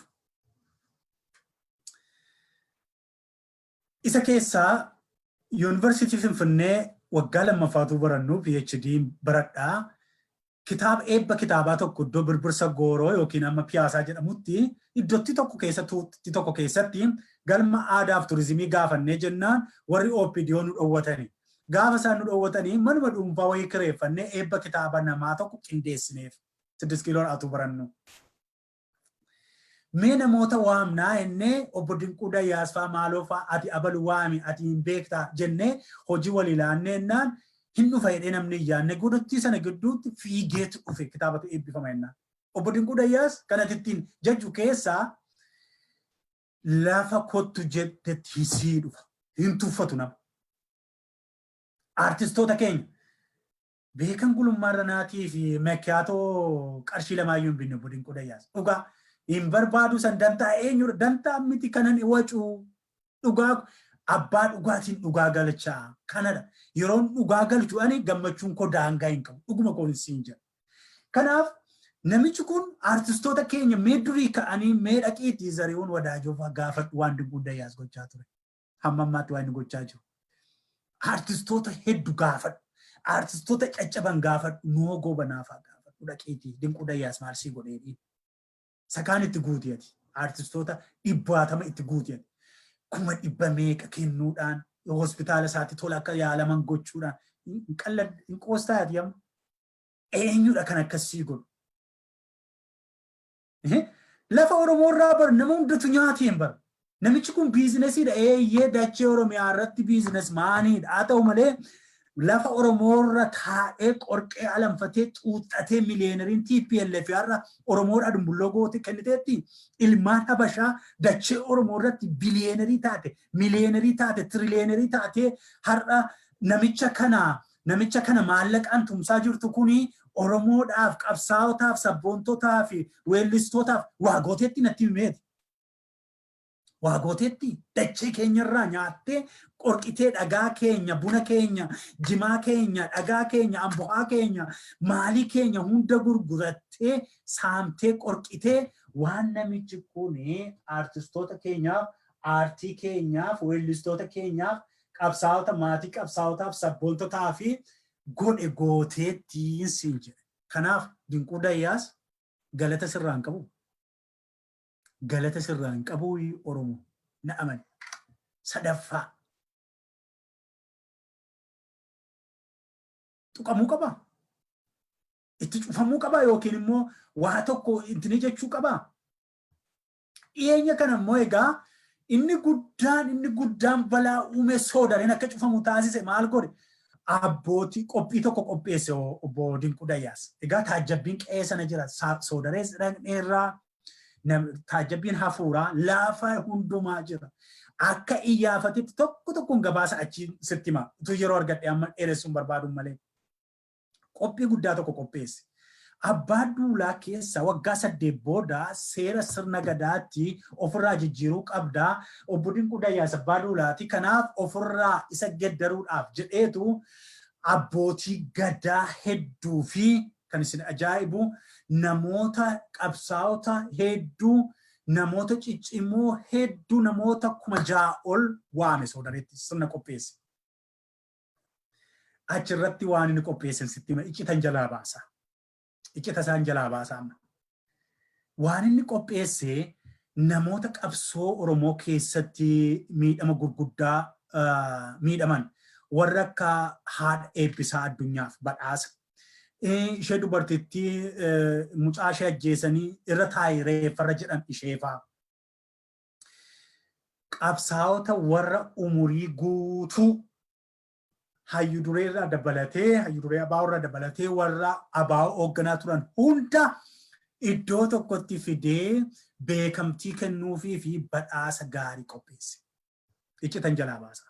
Isa keessaa yuunivarsiitii Finfinnee waggaa lammaffaatu barannu PhD baradhaa. Kitaaba eebba kitaabaa tokko iddoo birbirsa gooroo yookiin amma piyaasaa jedhamutti iddootti tokko keessatti galma aadaaf turizimii gaafannee jennaan warri OPDO nu dhowwatani. Gaafa isaan nu dhowwatanii manuma dhuunfaa wayii kireeffannee eebba kitaaba namaa tokko qindeessineef 6 kiiloo atu barannu. Mee namoota waamnaa jennee obbo Dinquu Dayyaas fa'aa maaloo fa'aa ati abalu waami ati hin beektaa jennee hojii walii laanneennaan hindu fayyadee namni ijaanne godhatti sana gidduutti fiigeetu dhufe kitaabatu eebbifama jennaan. Obbo Dinquu Dayyaas kanatittiin jajju keessaa lafa kottu jettetti hisii dhufa. Hin tuffatu nama. Artistoota keenya beekan gulummaarra naatii fi makkiyaatoo qarshii lamaayyuu hin binne Obbo Dinquu Dayyaas. Dhugaa hin barbaadu san dantaa eenyudha dantaa miti kanan wacuu dhugaa abbaa dhugaatiin dhugaa galchaa kanadha. Yeroon dhugaa galchu ani gammachuun koo daangaa hin qabu. Dhuguma koon siin jira. Kanaaf namichi kun artistoota keenya mee durii ka'anii mee dhaqiitii Zarihuun Wadaajoof gaafadhu waan Dinquu Dayyaas gochaa ture. Hamma ammaatti waan inni gochaa jiru. Artistoota hedduu gaafadhu. Artistoota caccaban gaafadhu. Noo goobanaafaa gaafadhu dhaqiitii Dinquu Dayyaas maal sii godheedhi. Sakaan itti guutiyati. Artistoota 100 itti guutiyati. Kuma 100 meeqa kennuudhaan hospitaala isaatti tola akka yaalaman gochuudhaan hin qoostaati yamma. Eenyudha kan akkasii godhu. Lafa Oromoo irraa bar nama hundatu nyaateen bar. Namichi kun biizinesiidha. Eeyyee dachee Oromiyaa irratti biizines maaniidha. Haa ta'u malee lafa Oromoo irra taa'ee qorqee alanfatee xuuxatee miliyeeneriin TPLF irra Oromoodhaa dumbulloo goote kenniteetti ilmaan Habashaa dachee Oromoo irratti biliyeenerii taate miliyeenerii taate tiriliyenerii taate har'a namicha kana maallaqaan tumsaa jirtu kuni Oromoodhaaf qabsaa'otaaf sabboontotaa fi weellistootaaf waa gooteetti natti himeeti. Waa gooteetti dachee keenyarraa nyaattee qorqitee dhagaa keenya buna keenya jimaa keenya dhagaa keenya ambo'aa keenya maalii keenya hunda gurgurattee saamtee qorqitee waan namichi kun artistoota keenyaaf aartii keenyaaf weellistoota keenyaaf qabsaa'ota maatii qabsaa'otaaf sabboontotaa fi godhe gooteettiin siin jedhe. Kanaaf Dinquu Dayyaas galata sirraan qabu. Galata sirraan qabu Oromoo na amane. Sadaffaa. Tuqamuu qaba. Itti cufamuu qaba yookiin immoo waa tokko intini jechuu qaba. Dhiyeenya kana immoo egaa inni guddaan balaa uume soodareen akka cufamu taasise maal godhe? Abbootii qophii tokko qopheesse obbo Dinquu Dayyaas. Egaa taajjabbiin qe'ee sana jira. Soodaree dhaqneerraa taajjabbiin hafuuraa laafaa hundumaa jira. Akka iyyaafatetti tokkoon gabaasa achi sitti hima. Utuu yeroo argadhe amma dheeressuun barbaadu malee. Qophii guddaa tokko qopheesse. Abbaa Duulaa keessa waggaa 8 booda seera sirna gadaatti ofirraa jijjiiruu qabdaa. Obbo Dinquu Dayyaas Abbaa Duulaati. Kanaaf ofirraa isa geddaruudhaaf jedheetu abbootii gadaa hedduu fi kan isin ajaa'ibu namoota qabsaa'ota hedduu, namoota ciccimoo hedduu, namoota 6,000 ol waame soodareetti sirna qopheesse. Achirratti waan inni qopheessan sitti hima iccitan jalaa baasa. Iccita isaan jalaa baasa amma. Waan inni qopheesse namoota qabsoo Oromoo keessatti miidhama gurguddaa miidhaman warra akka haadha eebbisaa addunyaaf badhaasa. Ishee dubartittii mucaa ishee ajjeesanii irra taa'ee reeffarra jedhan isheefaa. Qabsaa'ota warra umurii guutuu hayyu duree irraa dabalatee hayyu duree ABBAA irraa dabalatee warra ABBAA hoogganaa turan hunda iddoo tokkotti fidee beekamtii kennuufii fi badhaasa gaarii qopheesse. Iccitan jalaa baasa.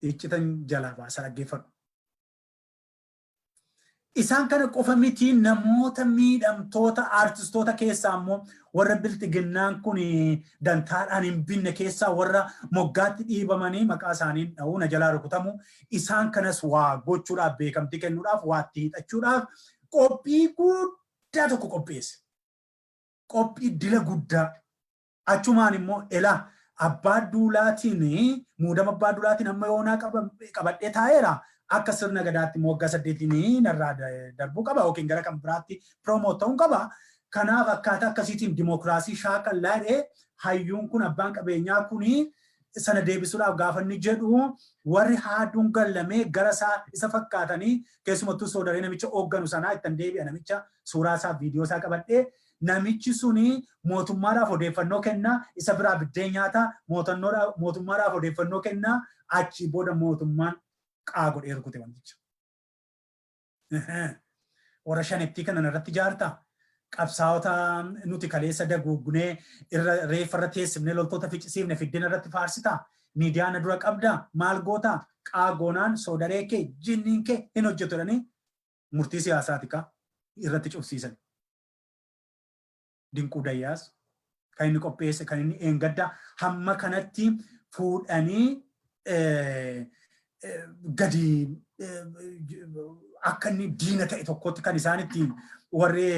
Iccitan jalaa baasa dhaggeeffadhu. Isaan kana qofa miti namoota miidhamtoota artistoota keessaa immoo warra Bilxiginnaan kun dantaadhaan hin binne keessaa warra moggaatti dhiibamanii maqaa isaanii dha'uu na jalaa rukutamu. Isaan kanas waa gochuudhaaf beekamtii kennuudhaaf waa itti hidhachuudhaaf qophii guddaa tokko qopheesse. Qophii dila guddaa. Achumaan immoo elaa Abbaa Duulaatiin muudama Abbaa Duulaatiin amma yoonaa qabadhee taa'eera. Akka sirna gadaatti moggaa 8 narraa darbuu qaba yookiin gara kan biraatti promote ta'uu qaba. Kanaaf akkaataa akkasiitiin dimokiraasii shaakallaa hayyuun kun abbaan qabeenyaa kun sana deebisuudhaaf gaafa inni jedhu warri haaduun gallamee gara isa fakkaatanii keessumattuu soodaree namicha hoogganu sanaa ittiin deebi'a namicha suuraa isaa viidiyoo isaa qabadhee namichi suni mootummaadhaaf odeeffannoo kennaa isa biraa biddeen nyaata mootummaadhaaf odeeffannoo kennaa achi booda mootummaan godhee rukute wanticha. Warra Shaneettii kana irratti jaarta qabsaa'ota nuti kaleessa daguugnee irra reeffarra teessifnee loltoota ficcisiifne fiddeen irratti faarsita. Miidiyaa na dura qabda maal goota qaagoonaan soodaree kee jinniin kee hin hojjetu jedhanii murtii siyaasaati irratti cufsiisan. Dinquu Dayyaas kan inni qopheesse kan inni eengadda hamma kanatti fuudhanii gadi akka inni diina ta'e tokkotti kan isaanitti warri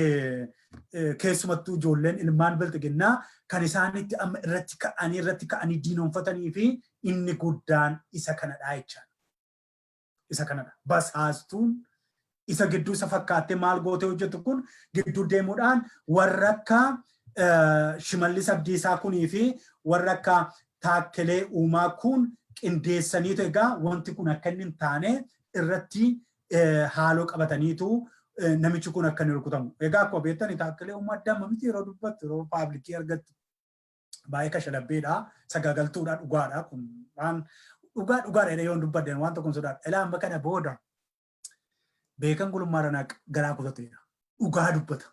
keessumattuu ijoolleen ilmaan Bilxiginnaa kan isaanitti amma irratti ka'anii diinoonfatanii fi inni guddaan isa kanadha jechaadha. Isa kanadha. Basaastuun isa gidduu isa fakkaattee maal gootee hojjetu kun gidduu deemuudhaan warra akka Shimallis Abdiisaa kunii fi warra akka Taakkelee Uumaa kun qindeessaniitu egaa wanti kun akka inni hin taane irratti haaloo qabataniitu namichi kun akka inni rukutamu. Egaa akkuma beektani Taakkelee Uumaa adda miti yeroo dubbattu yeroo paablikii argattu baay'ee kashalabbeedha sagaagaltuudha dhugaadha kun waan dhugaadha yoo dubbadde waan tokko sodaadha. Ilaa amma kana booda beekan gulummaadhaan garaa kutateedha. Dhugaa dubbata.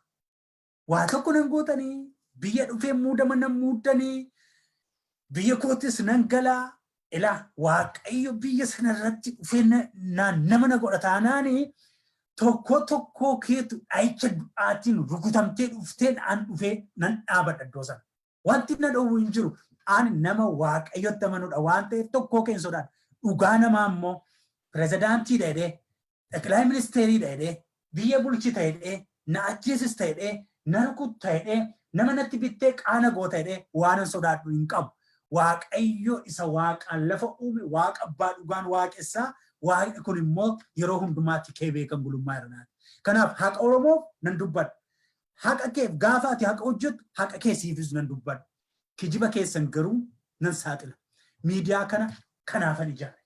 Waa tokko nan gootanii biyya dhufee muudama nan muudanii biyya kootis nan galaa ilaa waaqayyo biyya sanarratti dhufee nama na godha taanaanii tokko keetu dhayicha du'aatiin rukutamtee dhufteen an dhufee nan dhaabadha iddoo sana. Wanti na dhowwu hin jiru an nama waaqayyotti amanuudha waan ta'eef tokkoo keen sodaadha. Dhugaa namaa immoo pirezidaantii dheedhee xaqilaay ministeerii dheedhee biyya bulchi ta'edhee na ajjeesis ta'edhee na rukut ta'edhee nama natti bittee qaana goota jedhee waanan sodaadhu hin qabu. Waaqayyo isa waaqaan lafa uume waaqa abbaa dhugaan waaqessaa waaqni kun immoo yeroo hundumaatti kee beekan bulummaa irraati. Kanaaf haqa Oromoo nan dubbadha. Haqa kee gaafa ati haqa hojjettu haqa kee siifis nan dubbadha. Kijiba keessan garuu nan saaxila. Miidiyaa kana kanaafan ijaare.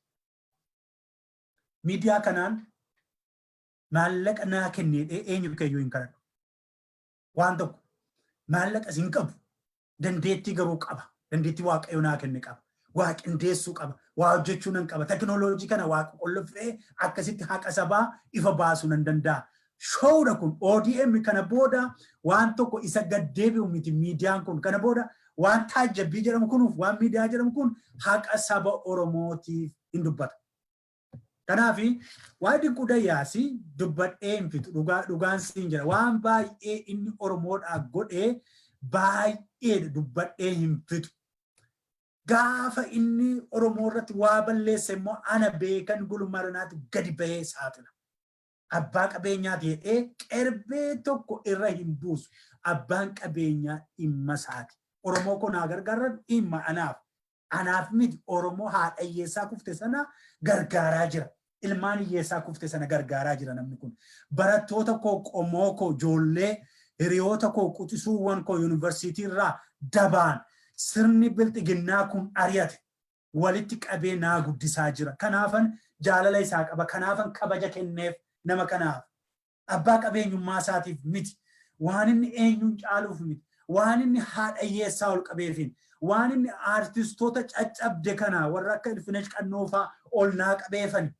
Miidiyaa kanaan maallaqa naa kennee eenyu keeyyuu hin kadhadhu. Waan tokko maallaqa hin qabu. Dandeettii garuu qaba. Dandeettii waaqayyo naa kenne qaba. Waa qindeessuu qaba. Waa hojjechuu nan qaba. Teknooloojii kana waaqa qollofee akkasitti haqa sabaa ifa baasuu nan danda'a. Showda kun ODM kana booda waan tokko isa gaddeebi'u miti miidiyaan kun kana booda waan taajjabbii jedhamu kunuuf waan miidiyaa jedhamu kun haqa saba Oromootiif hin dubbata. Kanaafi waan Dinquu Dayyaasii dubbadhee hin fixu dhugaan siin jira waan baay'ee inni Oromoodhaaf godhee baay'ee dubbadhee hin fixu. Gaafa inni Oromoo irratti waa balleesse immoo ana beekan gulummaadhanaatti gadi bahee saaxila. Abbaa qabeenyaa ta'ee qerbee tokko irra hin buusu. Abbaan qabeenyaa dhimma isaati. Oromoo kun haa gargaaran dhimma anaaf. Anaaf miti Oromoo haadha hiyyeessaa kufte sana gargaaraa jira. Ilmaan hiyyeessaa kufte sana gargaaraa jira namni kun. Barattoota koo qomoo koo ijoollee hiriyoota koo quxisuuwwan koo yuunivarsiitii irraa dabaan sirni bilxiginnaa kun ari'ate. Walitti qabee naa guddisaa jira. Kanaafan jaalala isaa qaba. Kanaafan kabaja kenneef. Nama kanaaf abbaa qabeenyummaa isaatiif miti waan inni eenyuun caaluuf miti waan inni haadha hiyyeessaa ol qabeefin waan inni aartistoota caccabde kana warra akka Ilfinesh Qannoofaa ol naa qabeefani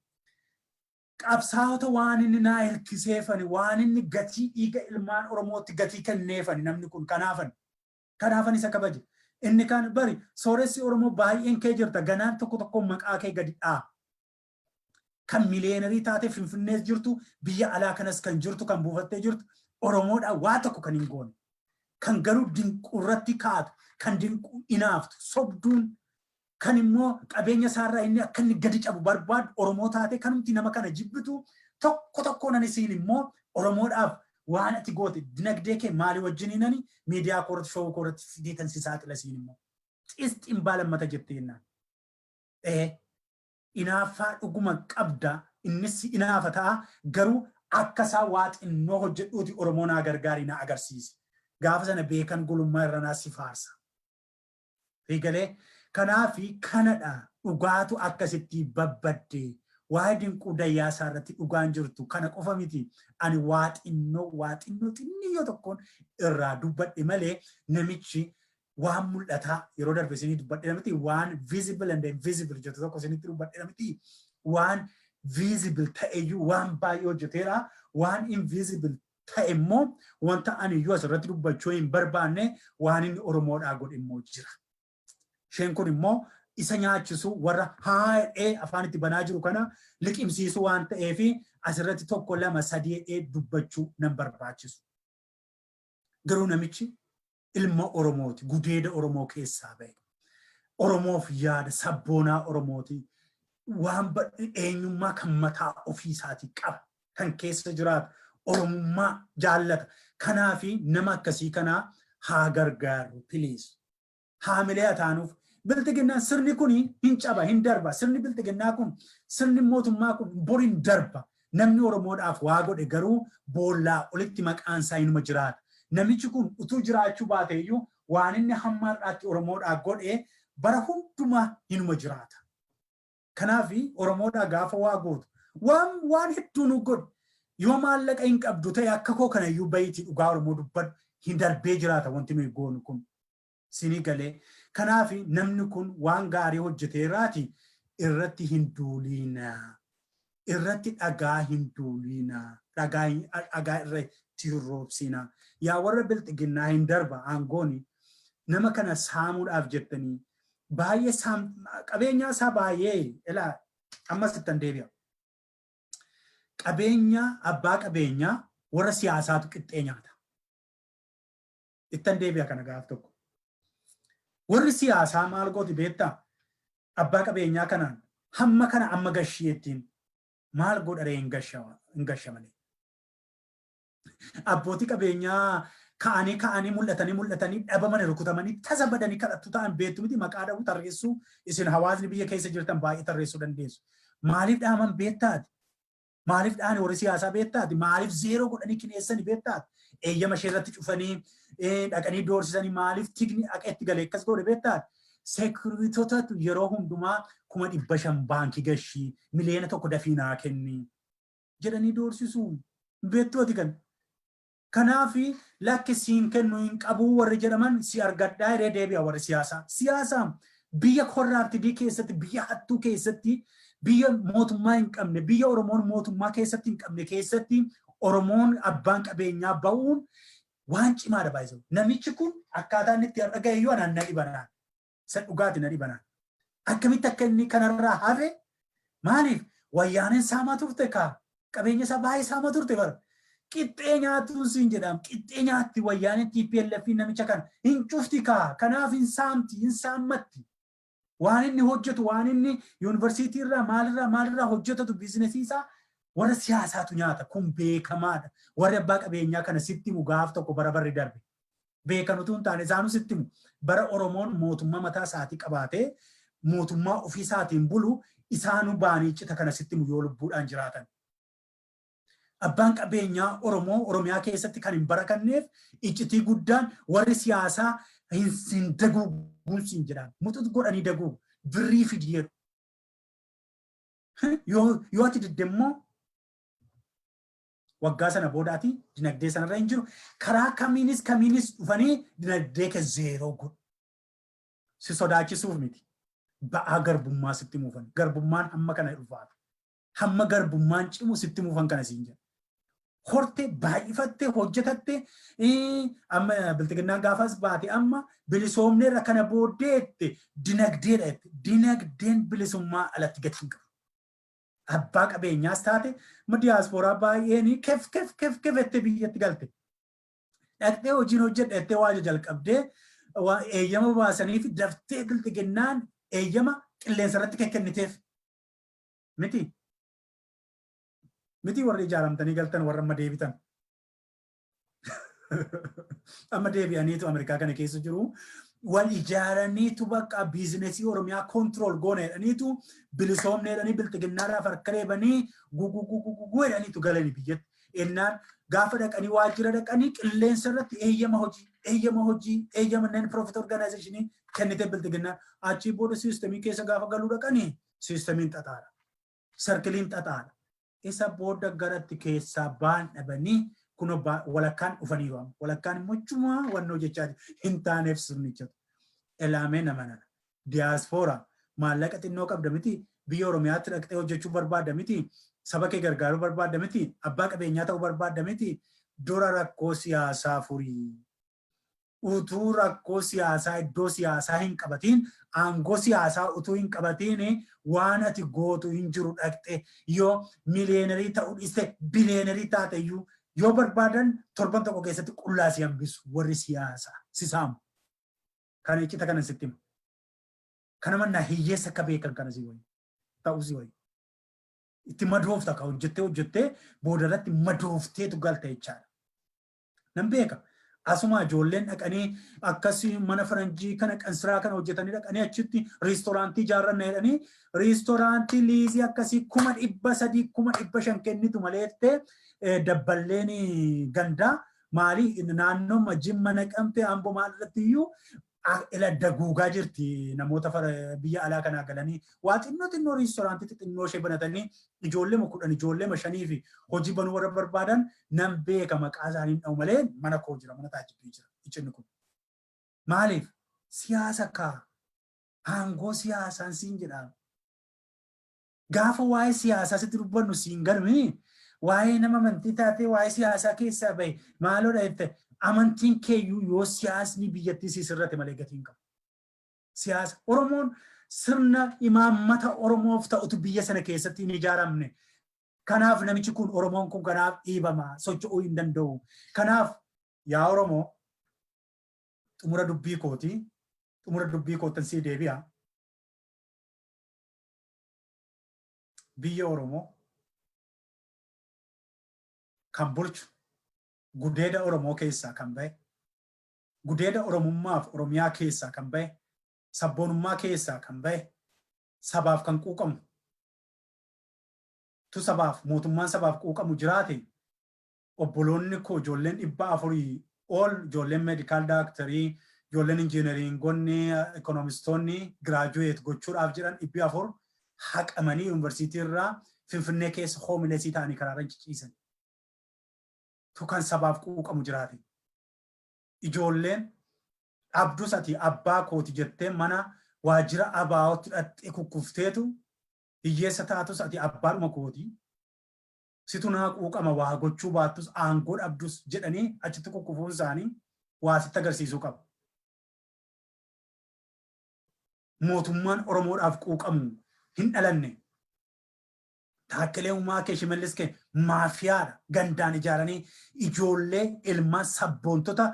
qabsaa'ota waan inni naa hirkiseefani waan inni gatii dhiiga ilmaan Oromootti gatii kenneefani namni kun kanaafan isa kabaje inni kan bari sooressi Oromoo baay'een kee jirta ganaan tokko maqaa kee gadi dhaa. Kan miliyeenarii taate Finfinnees jirtu biyya alaa kanas kan jirtu kan buufattee jirtu Oromoodhaa waa tokko kan hin goone kan garuu dinquu irratti kaatu kan dinquu inaaftu sobduun kan immoo qabeenya isaarraa inni akka inni gadi cabu barbaadu Oromoo taate kanumti nama kana jibbitu tokko nan isiin immoo Oromoodhaaf waan ati goote dinagdee kee maalii wajjiniinani miidiyaa koorratti showuu koorratti fideetan si saaxila isiin immoo xiisxiin baalammata jetteennaan. Inaafaa dhuguma qabda innis inaafa ta'a garuu akka isaa waa xinnoo hojjedhuuti Oromoo naa gargaarii na agarsiise. Gaafa sana beekan gulummaa irra naa si faarsa. Eegalee kanaafi kanadha dhugaatu akkasitti babbadde waa Dinquu Dayyaasaa irratti dhugaan jirtu kana qofa miti ani waa xinnoo xinniyyoo tokkoon irraa dubbadhe malee namichi waan mul'ataa yeroo darbe isinii dubbadhe miti waan visible and invisible jettu tokko isinitti dubbadhe miti waan visible ta'eyyuu waan baay'ee hojjeteera waan invisible ta'e immoo wanta ani iyyuu asirratti dubbachuu hin barbaanne waan inni Oromoodhaa godhe immoo jira. Isheen kun immoo isa nyaachisu warra haadhee afaan itti banaa jiru kana liqimsiisu waan ta'eef asirratti tokko lama sadii dubbachuu nan barbaachisu. Garuu namichi ilma Oromooti gudeeda Oromoo keessaa ba'e. Oromoof yaada sabboonaa Oromooti waan eenyummaa kan mataa ofii isaatii qaba kan keessa jiraatu Oromummaa jaallata. Kanaafi nama akkasii kanaa haa gargaaru please. Haamilee taanuuf bilxiginnaan sirni kun hin caba hin darba sirni bilxiginnaa kun sirni mootummaa kun boriin darba namni Oromoodhaaf waa godhe garuu boollaa olitti maqaan isaa inuma jiraata. Namichi kun utuu jiraachuu baateeyyuu waan inni hammaadhaatti Oromoodhaaf godhe bara hundumaa inuma jiraata. Kanaafi Oromoodhaa gaafa waa gootu waan hedduu nu godhe yoo maallaqa hin qabdu ta'e akka koo kanayyuu bayitii dhugaa Oromoo dubbadhu hin darbee jiraata wanti nuyi goonu kun. Sinii galee kanaafi namni kun waan gaarii hojjeteeraati irratti hin duuliina irratti dhagaa hin duuliina dhagaa irratti roobsina yaa warra bilxiginnaa hin darba aangooni nama kana saamuudhaaf jettanii baay'ee qabeenyaa isaa baay'ee ilaa ammas ittan deebi'a. Qabeenya abbaa qabeenyaa warra siyaasaatu qixxee nyaata. Ittan deebi'a kana gaaf tokko. Warri siyaasaa maal gooti beektaa? Abbaa qabeenyaa kanaan hamma kana amma gashiyeettiin maal godharee hin gashamane. Abbootii qabeenyaa ka'anii mul'atanii dhabaman rukutamanii tasabadanii kadhattu ta'an beektu miti maqaa dhabu tarreessuu isin hawaasni biyya keessa jirtan baay'ee tarreessuu dandeessu. Maaliif dhaaman beektaati? Maaliif dhaani warri siyaasaa beektaati? Maaliif zeeroo godhanii kineessanii beektaati? Eeyyama ishee irratti cufanii dhaqanii doorsisanii maaliif tigni akka galee akkas godhe beektaati? Seekuriitootatu yeroo hundumaa 500,000 baankii gashii miliyoona 1 dafiinaa kenni jedhanii doorsisu beektooti kan. Kanaafi lakki siin kennu hin qabu warri jedhaman si argadhaa irree deebi'a warri siyaasaa. Siyaasaan biyya korraaptidii keessatti biyya hattuu keessatti biyya mootummaa hin qabne biyya Oromoon mootummaa keessatti hin qabne keessatti Oromoon abbaan qabeenyaa ba'uun waan cimaadha baay'isuu. Namichi kun akkaataa inni itti argaa iyyuu anaan na dhibanaa. Isa dhugaati na dhibanaa. Akkamitti akka inni kanarraa hafe maaliif wayyaaneen saamaa turte kaa qabeenya isaa baay'ee saamaa turte bara. Qixxee nyaatuun siin jedhama. Qixxee nyaatti wayyaaneen TPLF namicha kana hin cufti kaa. Kanaaf hin saamti, hin saammatti. Waan inni hojjetu, waan inni yuunivarsiitii irraa maalirraa hojjetatu biizinesii isaa warra siyaasaatu nyaata. Kun beekamaadha. Warri abbaa qabeenyaa kana sitti himu gaaf tokko bara barri darbe. Beekanutu hin taane isaanuu sitti himu. Bara Oromoon mootummaa mataa isaatii qabaatee mootummaa ofii isaatiin bulu isaanuu baanii cita kana sitti himu yoo lubbuudhaan jiraatan. Abbaan qabeenyaa Oromoo Oromiyaa keessatti kan hin barakanneef iccitii guddaan warri siyaasaa hin daguuguun siin jedhaan. Mututu godhanii daguugu. Birrii fidi jedhu. Yoo ati diddemmoo waggaa sana boodaati dinagdee sanarra hin jiru. Karaa kamiinis dhufanii dinagdee kee zeeroo godhu. Si sodaachisuuf miti. Ba'aa garbummaa sitti muufan. Garbummaan hamma kana dhufaatu. Hamma garbummaan cimu sitti muufan kana siin jedha. Horte baay'ifatte hojjetatte amma bilxiginnaan gaafas baate amma bilisoomneerra kana booddeette dinagdeedha jette. Dinagdeen bilisummaa alatti gati hin qabu. Abbaa qabeenyaas taate diyaaspooraa baay'een kef jettee biyyatti galte. Dhaqxee hojiin hojjedhettee waajjira jalqabdee eeyyama baasaniif daftee bilxiginnaan eeyyama qilleensa irratti kenniteef miti. Miti warri ijaaramtanii galtan warra amma deebitan. Amma deebi'aniitu Ameerikaa kana keessa jiru. Wal ijaaraniitu bakka biizinesii Oromiyaa kontirool goona jedhaniitu bilisoomne jedhanii bilxiginnaadhaaf harka reebanii guguguguguu jedhaniitu galanii biyyatti. Ennaan gaafa dhaqanii waajjira dhaqanii qilleensa irratti eeyyama nan profit organizationii kennite bilxiginnaan achii booda siistemii keessa gaafa galuu dhaqanii siistemiin xaxaadha. Sarkiliin xaxaadha. Isa booda garatti keessaa baan dhabanii kun walakkaan dhufanii waamu. Walakkaan immoo cuma wannoo jechaa hin taaneef sirnichatu. Elaamee nama nana. Diyaaspooraa maallaqa xinnoo qabda miti. Biyya Oromiyaatti dhaqxee hojjechuu barbaadda miti. Saba kee gargaaruu barbaadda miti. Abbaa qabeenyaa ta'uu barbaadda miti. Dura rakkoo siyaasaa furii. Utuu rakkoo siyaasaa iddoo siyaasaa hin qabatiin aangoo siyaasaa utuu hin qabatiin waan ati gootu hin jiru dhaqxe yoo miliyeenarii ta'uu dhiiste biliyeenarii taateyyuu yoo barbaadan torban tokko keessatti qullaa si hambisu warri siyaasaa si saamu. Kana iccita kana sitti himu. Kana mannaa hiyyeessa akka beekan kana si wayyu ta'uu si wayyu. Itti madoofta ka hojjettee boodarratti madoofteetu galta jechaadha. Nan beeka. Asuma ijoolleen dhaqanii akkasii mana faranjii kana qansiraa kana hojjetanii dhaqanii achitti riistooraantii ijaarranna jedhanii riistooraantii liizii akkasii 300,000 500,000 kennitu maleettee dabballeen gandaa maalii naannoo Jimma Naqamtee Amboo maalirratti iyyuu ila daguugaa jirti namoota biyya alaa kanaa galanii waa xinnoo riistooraantii xixinnoo ishee banatanii ijoollee 10 ijoollee 5 fi hojii banuu warra barbaadan nan beeka maqaa isaanii dha'u malee mana koo jira mana taajibbii jira iccinni kun. Maaliif siyaasa kaa aangoo siyaasaan siin jedhama. Gaafa waa'ee siyaasaa sitti dubbannu siin galmi waa'ee nama amantii taatee waa'ee siyaasaa keessaa bahe maaloodha jette amantiin keeyyuu yoo siyaasni biyyattii sirrate malee gatiin qabu. Siyaasa Oromoon sirna imaammata Oromoof ta'utu biyya sana keessatti hin ijaaramne. Kanaaf namichi kun Oromoon kun kanaaf dhiibama socho'uu hin danda'u. Kanaaf yaa Oromoo xumura dubbii kootan sii deebi'a. Biyya Oromoo kan bulchu gudeeda Oromoo keessaa kan bahe gudeeda Oromummaaf Oromiyaa keessaa kan bahe sabboonummaa keessaa kan bahe sabaaf kan quuqamu tu sabaaf mootummaan sabaaf quuqamu jiraate obboloonni koo ijoolleen 400 ol ijoolleen medical doctorii ijoolleen injiineriingonni ekonomistoonni giraajuweet gochuudhaaf jiran 400 haqamanii yuunivarsiitii irraa Finfinnee keessa hoomileesii ta'anii karaarra ciciisan. Tu kan sabaaf quuqamu jiraate. Ijoolleen abdus ati abbaa kooti jettee mana waajjira ABBAa'ootti dhattee kukkufteetu hiyyeessa taatus ati abbaadhuma kooti. Situ naa quuqama waa gochuu baattus aangoo dhabdus jedhanii achitti kukkufuun isaanii waa sitti agarsiisuu qaba. Mootummaan Oromoodhaaf quuqamu hin dhalanne. Taakkelee uumaa kee Shimallis kee maafiyaadha gandaan ijaaranii ijoollee ilmaan sabboontota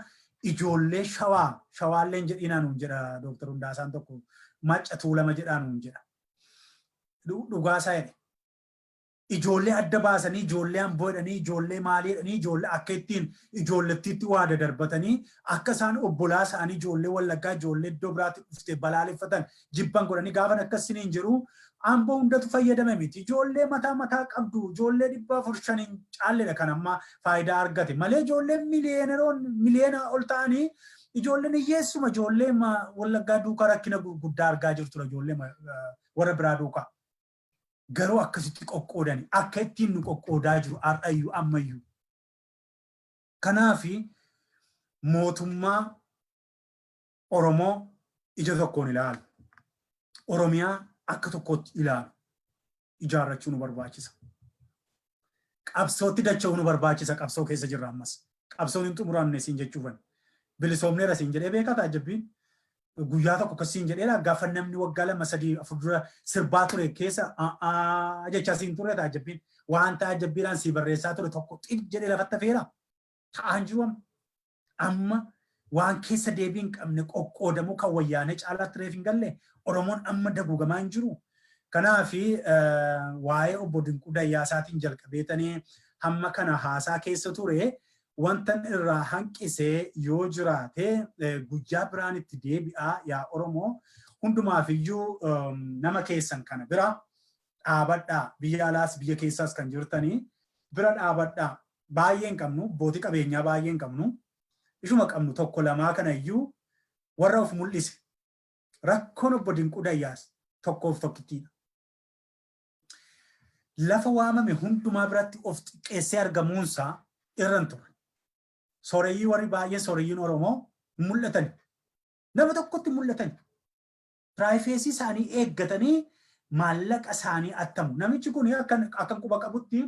ijoollee shawaalleen jedhinaa nuun jedha Dooktar Hundaasaan tokko macca tuulama jedhaa nuun jedha. Dhugaasaa jedhe. Ijoollee adda baasanii ijoollee amboo jedhanii ijoollee maalii jedhanii ijoollee akka ittiin ijoollettiitti waa dadarbatanii akka isaan obbolaa isaanii ijoollee wallaggaa ijoollee iddoo biraatti dhuftee balaaleffatan jibban godhanii gaafan akkasiniin jiru amboo hundatu fayyadame miti ijoollee mataa qabdu ijoollee 400 caalleedha kan amma faayidaa argate malee ijoollee miliyoona ol ta'anii ijoolleen hiyyeessuma ijoollee wallaggaa duukaa rakkina guddaa argaa jirtudha ijoollee warra biraa duukaa. Garuu akkasitti qoqqoodani akka ittiin nu qoqqoodaa jiru har'ayyuu ammayyuu. Kanaafi mootummaa Oromoo ija tokkoon ilaalu. Oromiyaa akka tokkotti ilaalu. Ijaarrachuu nu barbaachisa. Qabsootti dacha'uu nu barbaachisa qabsoo keessa jirra ammas. Qabsoon hin xumuramne siin jechuufan. Bilisoomneera siin jedhee beekaa taajabbiin. Guyyaa tokko akkasiin jedheera gaafa namni waggaa 2-3 dura sirbaa ture keessa jecha siin ture taajabbiin waan taajabbiidhaan sii barreessaa ture tokko xib jedhee lafatti feera ta'an jiru amma waan keessa deebii hin qabne qoqqoodamuu kan wayyaanee caalaatti reef hin galle Oromoon amma daguugamaa hin jiru. Kanaafi waa'ee obbo Dinquu Dayyaasaatiin jalqabeetanii hamma kana haasaa keessa ture. Wantan irraa hanqisee yoo jiraate guyyaa biraan itti deebi'aa yaa Oromoo hundumaafiyyuu nama keessan kana bira dhaabadhaa biyya alaas biyya keessaas kan jirtanii bira dhaabadhaa baay'ee hin qabnu abbootii qabeenyaa baay'ee hin qabnu ishuma qabnu tokko lamaa kanayyuu warra of mul'ise rakkoon obbo Dinquu Dayyaas tokkoof tokkittiidha. Lafa waamame hundumaa biratti of xiqqeessee argamuunsaa irran ture. Soreyyii warri baay'ee soreyyiin Oromoo mul'atan. Nama tokkotti mul'atan. Piraayifeesii isaanii eeggatanii maallaqa isaanii attamu. Namichi kun akka quba qabutti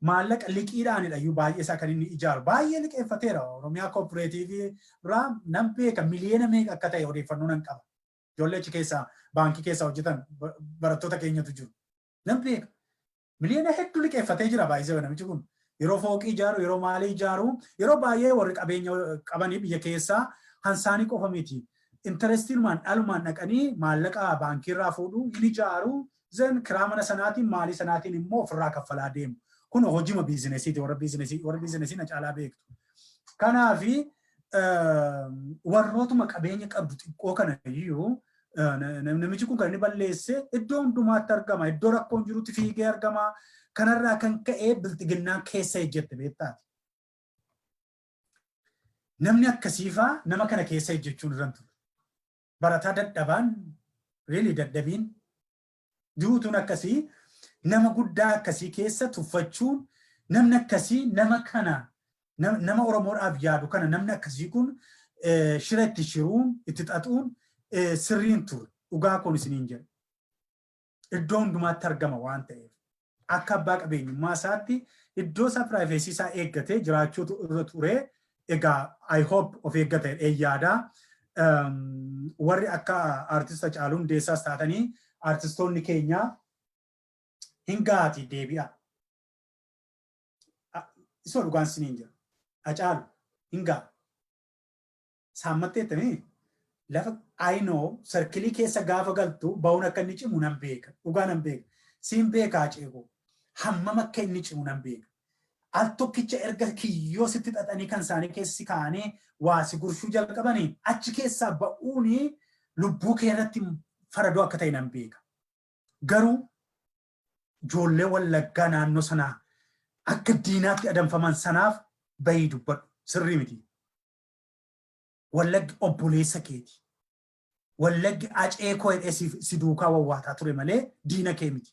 maallaqa liqiidhaanidha iyyuu baay'ee isaa kan inni ijaaru. Baay'ee liqeeffateera. Oromiyaa kooperaatiivii irraa nan beeka miliyoona meeqa akka ta'e odeeffannoo nan qaba. Ijoollee achi keessaa baankii keessaa hojjetan barattoota keenyatu jiru. Nan beeka. Miliyoona hedduu liqeeffatee jira baay'ee namichi kun. Yeroo fooqii ijaaru, yeroo maalii ijaaru, yeroo baay'ee warri qabeenya qabanii biyya keessaa hansaanii qofa miti. Interestiinumaan dhalumaan dhaqanii maallaqa baankii irraa fuudhu, hin ijaaru, zan kiraa mana sanaatiin maalii sanaatiin immoo ofirraa kaffalaa deemu. Kun hojima biizinesiiti warra biizinesii na caalaa beektu. Kanaafi warrootuma qabeenya qabdu xiqqoo kana iyyuu namichi kun kan inni balleesse iddoo hundumaatti argama. Iddoo rakkoon jirutti fiigee argama. Kanarraa kan ka'ee bilxiginnaan keessa ejjette beektaati. Namni akkasiifaa nama kana keessa ejjechuun irran ture. Barataa dadhabaan, reelii dadhabiin, duutuun akkasii nama guddaa akkasii keessa tuffachuun namni akkasii nama kana nama Oromoodhaaf yaadu kana namni akkasii kun shira itti shiruun itti xaxuun sirriin ture. Dhugaa kun isiniin jedhu. Iddoo hundumaatti argama waan ta'eef. Akka abbaa qabeenyummaa isaatti iddoo isaa piraayifeesii isaa eeggatee jiraachuutu irra ture. Egaa I hope of eeggate yaada. Warri akka artista Haacaaluu Hundeessaas taatanii artistoonni keenya hin gaati deebi'a. Isoo dhugaan isiniin jira. Haacaaluu hin gaa. Saammatteettanii lafa I know sarkilii keessa gaafa galtu ba'uun akka inni cimu nan beeka. Dhugaa nan beeka. Siin beekaa ceekoo. Hammam akka inni cimu nan beeka. al tokkicha erga kiyyoo sitti xaxanii kan isaanii keessi kaa'anii waa si gurshuu jalqabanii achi keessaa ba'uuni lubbuu kee irratti faradoo akka ta'e nan beeka. Garuu ijoollee Wallaggaa naannoo sanaa akka diinaatti adamfaman sanaaf bahii dubbadhu sirrii miti. Wallaggi obboleessa keeti. Wallaggi acee koo hidhee si duukaa wawwaataa ture malee diina kee miti.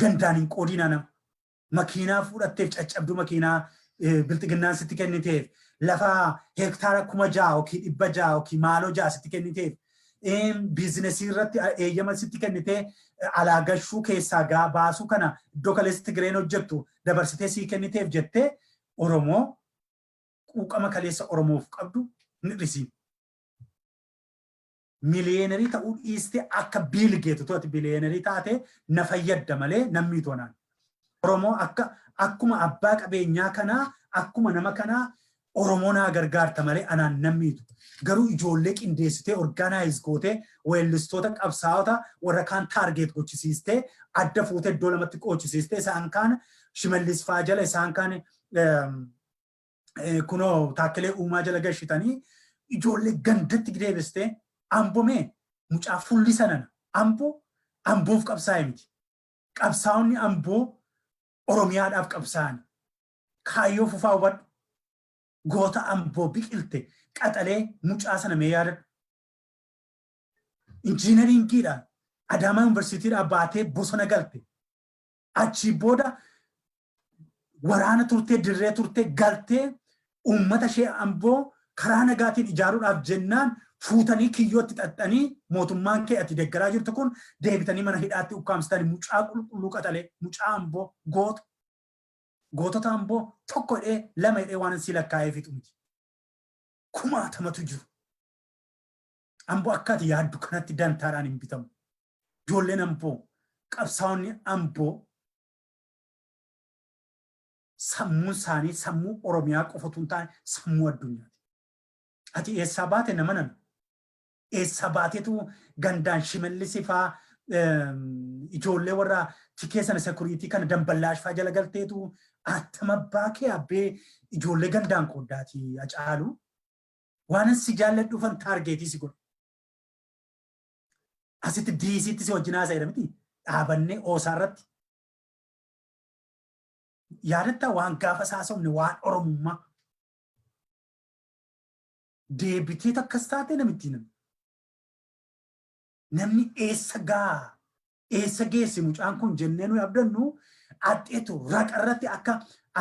Gandaan hin qoodinaa nama. Makiinaa fudhatteef caccabduu makiinaa bilxiginnaan sitti kenniteef lafa hektaara 6,000 yookiin 600 yookiin maaloo 6 sitti kenniteef biizinesii irratti eeyyama sitti kennitee alaagashuu keessaa gaa baasuu kana iddoo kaleessa Tigireen hojjettu dabarsitee sii kenniteef jettee Oromoo quuqama kaleessa Oromoof qabdu ni dhisi. Miliyeenerii ta'uu dhiistee akka biilgeetu to'ati biliyeenerii taate na fayyadda malee namni toonaan. Oromoo akkuma abbaa qabeenyaa kanaa akkuma nama kanaa Oromoo naa gargaarta malee anaan namniitu. Garuu ijoollee qindeessitee orgaanaayiz gootee weellistoota qabsaa'ota warra kaan taargeet gochisiistee adda fuutee iddoo lamatti qochisiistee isaan kaan Shimallis faa jala isaan kaan kunoo Taakkelee Uumaa jala gashitanii ijoollee gandatti deebistee ambomee mucaa fulli sanan amboof qabsaa'e miti. Qabsaa'onni amboo Oromiyaadhaaf qabsaa'an kaayyoo fufaa hubadhu goota amboo biqilte qaxalee mucaa sana mee yaadadhu. Injiinariingiidhaan Adaamaa Yuunivarsiitiidhaa baatee bosona galte achii booda waraana turtee dirree turtee galtee uummata ishee amboo karaa nagaatiin ijaaruudhaaf jennaan fuutanii kiyyootti xaxxanii mootummaan kee ati deeggaraa jirtu kun deebitanii mana hidhaatti ukkaamsitanii mucaa qulqulluu qaxalee mucaa amboo gootota amboo tokko hidhee lama hidhee waan si lakkaa'ee fixu miti. Kumaatamatu jiru. Amboo akka ati yaaddu kanatti dantaadhaan hin bitamu. Ijoolleen amboo qabsaa'onni amboo sammuun isaanii sammuu Oromiyaa qofatu hin taane sammuu addunyaati. Ati eessaa baate nama nana? Eessa baateetu gandaan Shimallisii faa ijoollee warra tikee sana sekuriitii kana damballaash faa jala galteetu attama baakee abbee ijoollee gandaan qooddaati Hacaaluu. Waan si jaalladhuufan taargeetii si godhu. Asitti diisiitti si wajjin haasa'edha miti dhaabannee oosaa irratti. Yaadatta waan gaafa saasofne waan Oromummaa. Deebitee takkas taatee namittiin namni. Namni eessa geesse mucaan kun jennee nuyi abdannu addeetu raqa irratti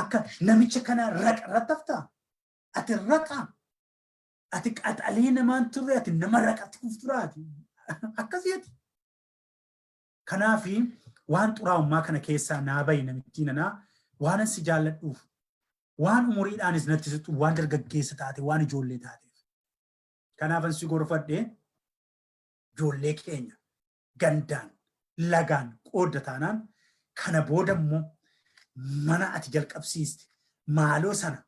akka namicha kana raqa irratti haftaa. Ati raqa. Ati qaxalee namaan turre ati nama raqatti kufturaati. Akkasiiti. Kanaafi waan xuraa'ummaa kana keessaa naa bahi namittiin nanaa waan si jaalladhuuf waan umuriidhaanis natti sixu waan dargaggeessa taate waan ijoollee taateef. Kanaafan si gorfadhee ijoollee keenya gandaan lagaan qoodda taanaan kana booda immoo mana ati jalqabsiiste maaloo sana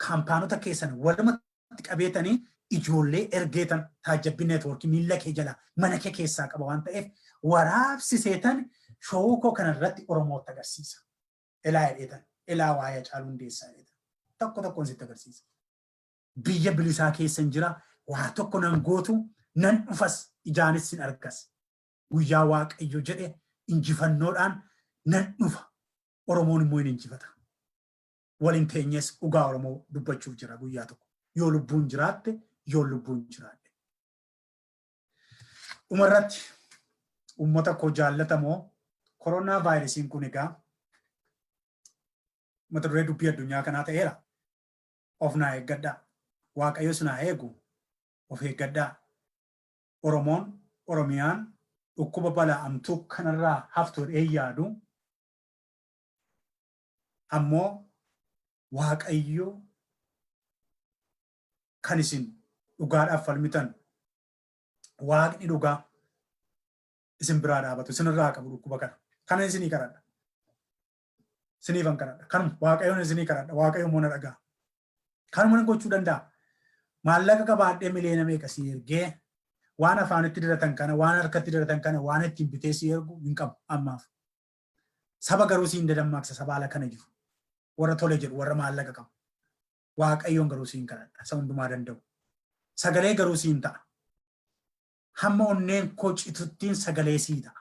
kaampaanota keessan walumatti qabeetanii ijoollee ergeetan taajjabbii neetwoorkii miilla kee jala mana kee keessaa qaba waan ta'eef waraabsiseetan showuu koo kanarratti Oromootti agarsiisa. Ilaa jedheetan ilaa waa'ee Hacaaluu Hundeessaa jedheetan tokkoon sitti agarsiisa. Biyya bilisaa keessan jira waa tokko nan gootu nan dhufas ijaanis sin argas. Guyyaa Waaqayyo jedhe injifannoodhaan nan dhufa. Oromoon immoo hin injifata. Waliin teenyees dhugaa Oromoo dubbachuuf jira guyyaa tokko. Yoo lubbuun jiraatte yoo lubbuun jiraadhe. Dhumarratti uummata koo jaallatamoo koronaa vaayirasiin kun egaa mata duree dubbii addunyaa kanaa ta'eera. Of naa eeggadhaa. Waaqayyo sinaa eegu of eeggadhaa. Oromoon Oromiyaan dhukkuba bala'amtuu kanarraa haftuu yaadu ammoo Waaqayyo kan isin dhugaadhaaf falmitan Waaqni dhugaa isin biraa dhaabatu isinirraa qabu dhukkuba kana. Kana isinii kadhadha. Isiniifan kadhadha. Kanuma Waaqayyoon isinii kadhadha. Waaqayyo immoo na dhagaa. Kanuma nan gochuu danda'a. Maallaqa qabaadhee miliyoona meeqa si ergee waan afaanitti diratan kana waan harkatti diratan kana waan ittiin bitee si ergu hin qabu ammaaf. Saba garuu siin dadammaaqsa saba ala kana jiru. warra tole jedhu warra maallaqa qabu. Waaqayyoon garuu siin kadhadha isa hundumaa danda'u. Sagalee garuu siin ta'a. Hamma onneen koo cituttiin sagalee sii ta'a.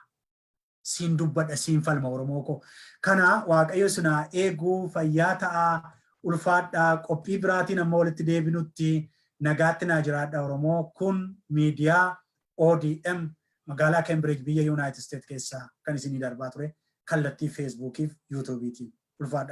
Siin dubbadha siin falma Oromoo koo. Kana waaqayyo sinaa eeguu fayyaa ta'aa ulfaadhaa qophii biraatiin amma walitti deebinutti nagaatti naa jiraadha Oromoo. Kun miidiyaa ODM magaalaa Cambridge biyya United States keessaa kan isinii darbaa ture kallattii Facebookiif YouTubeetiin ulfaadha.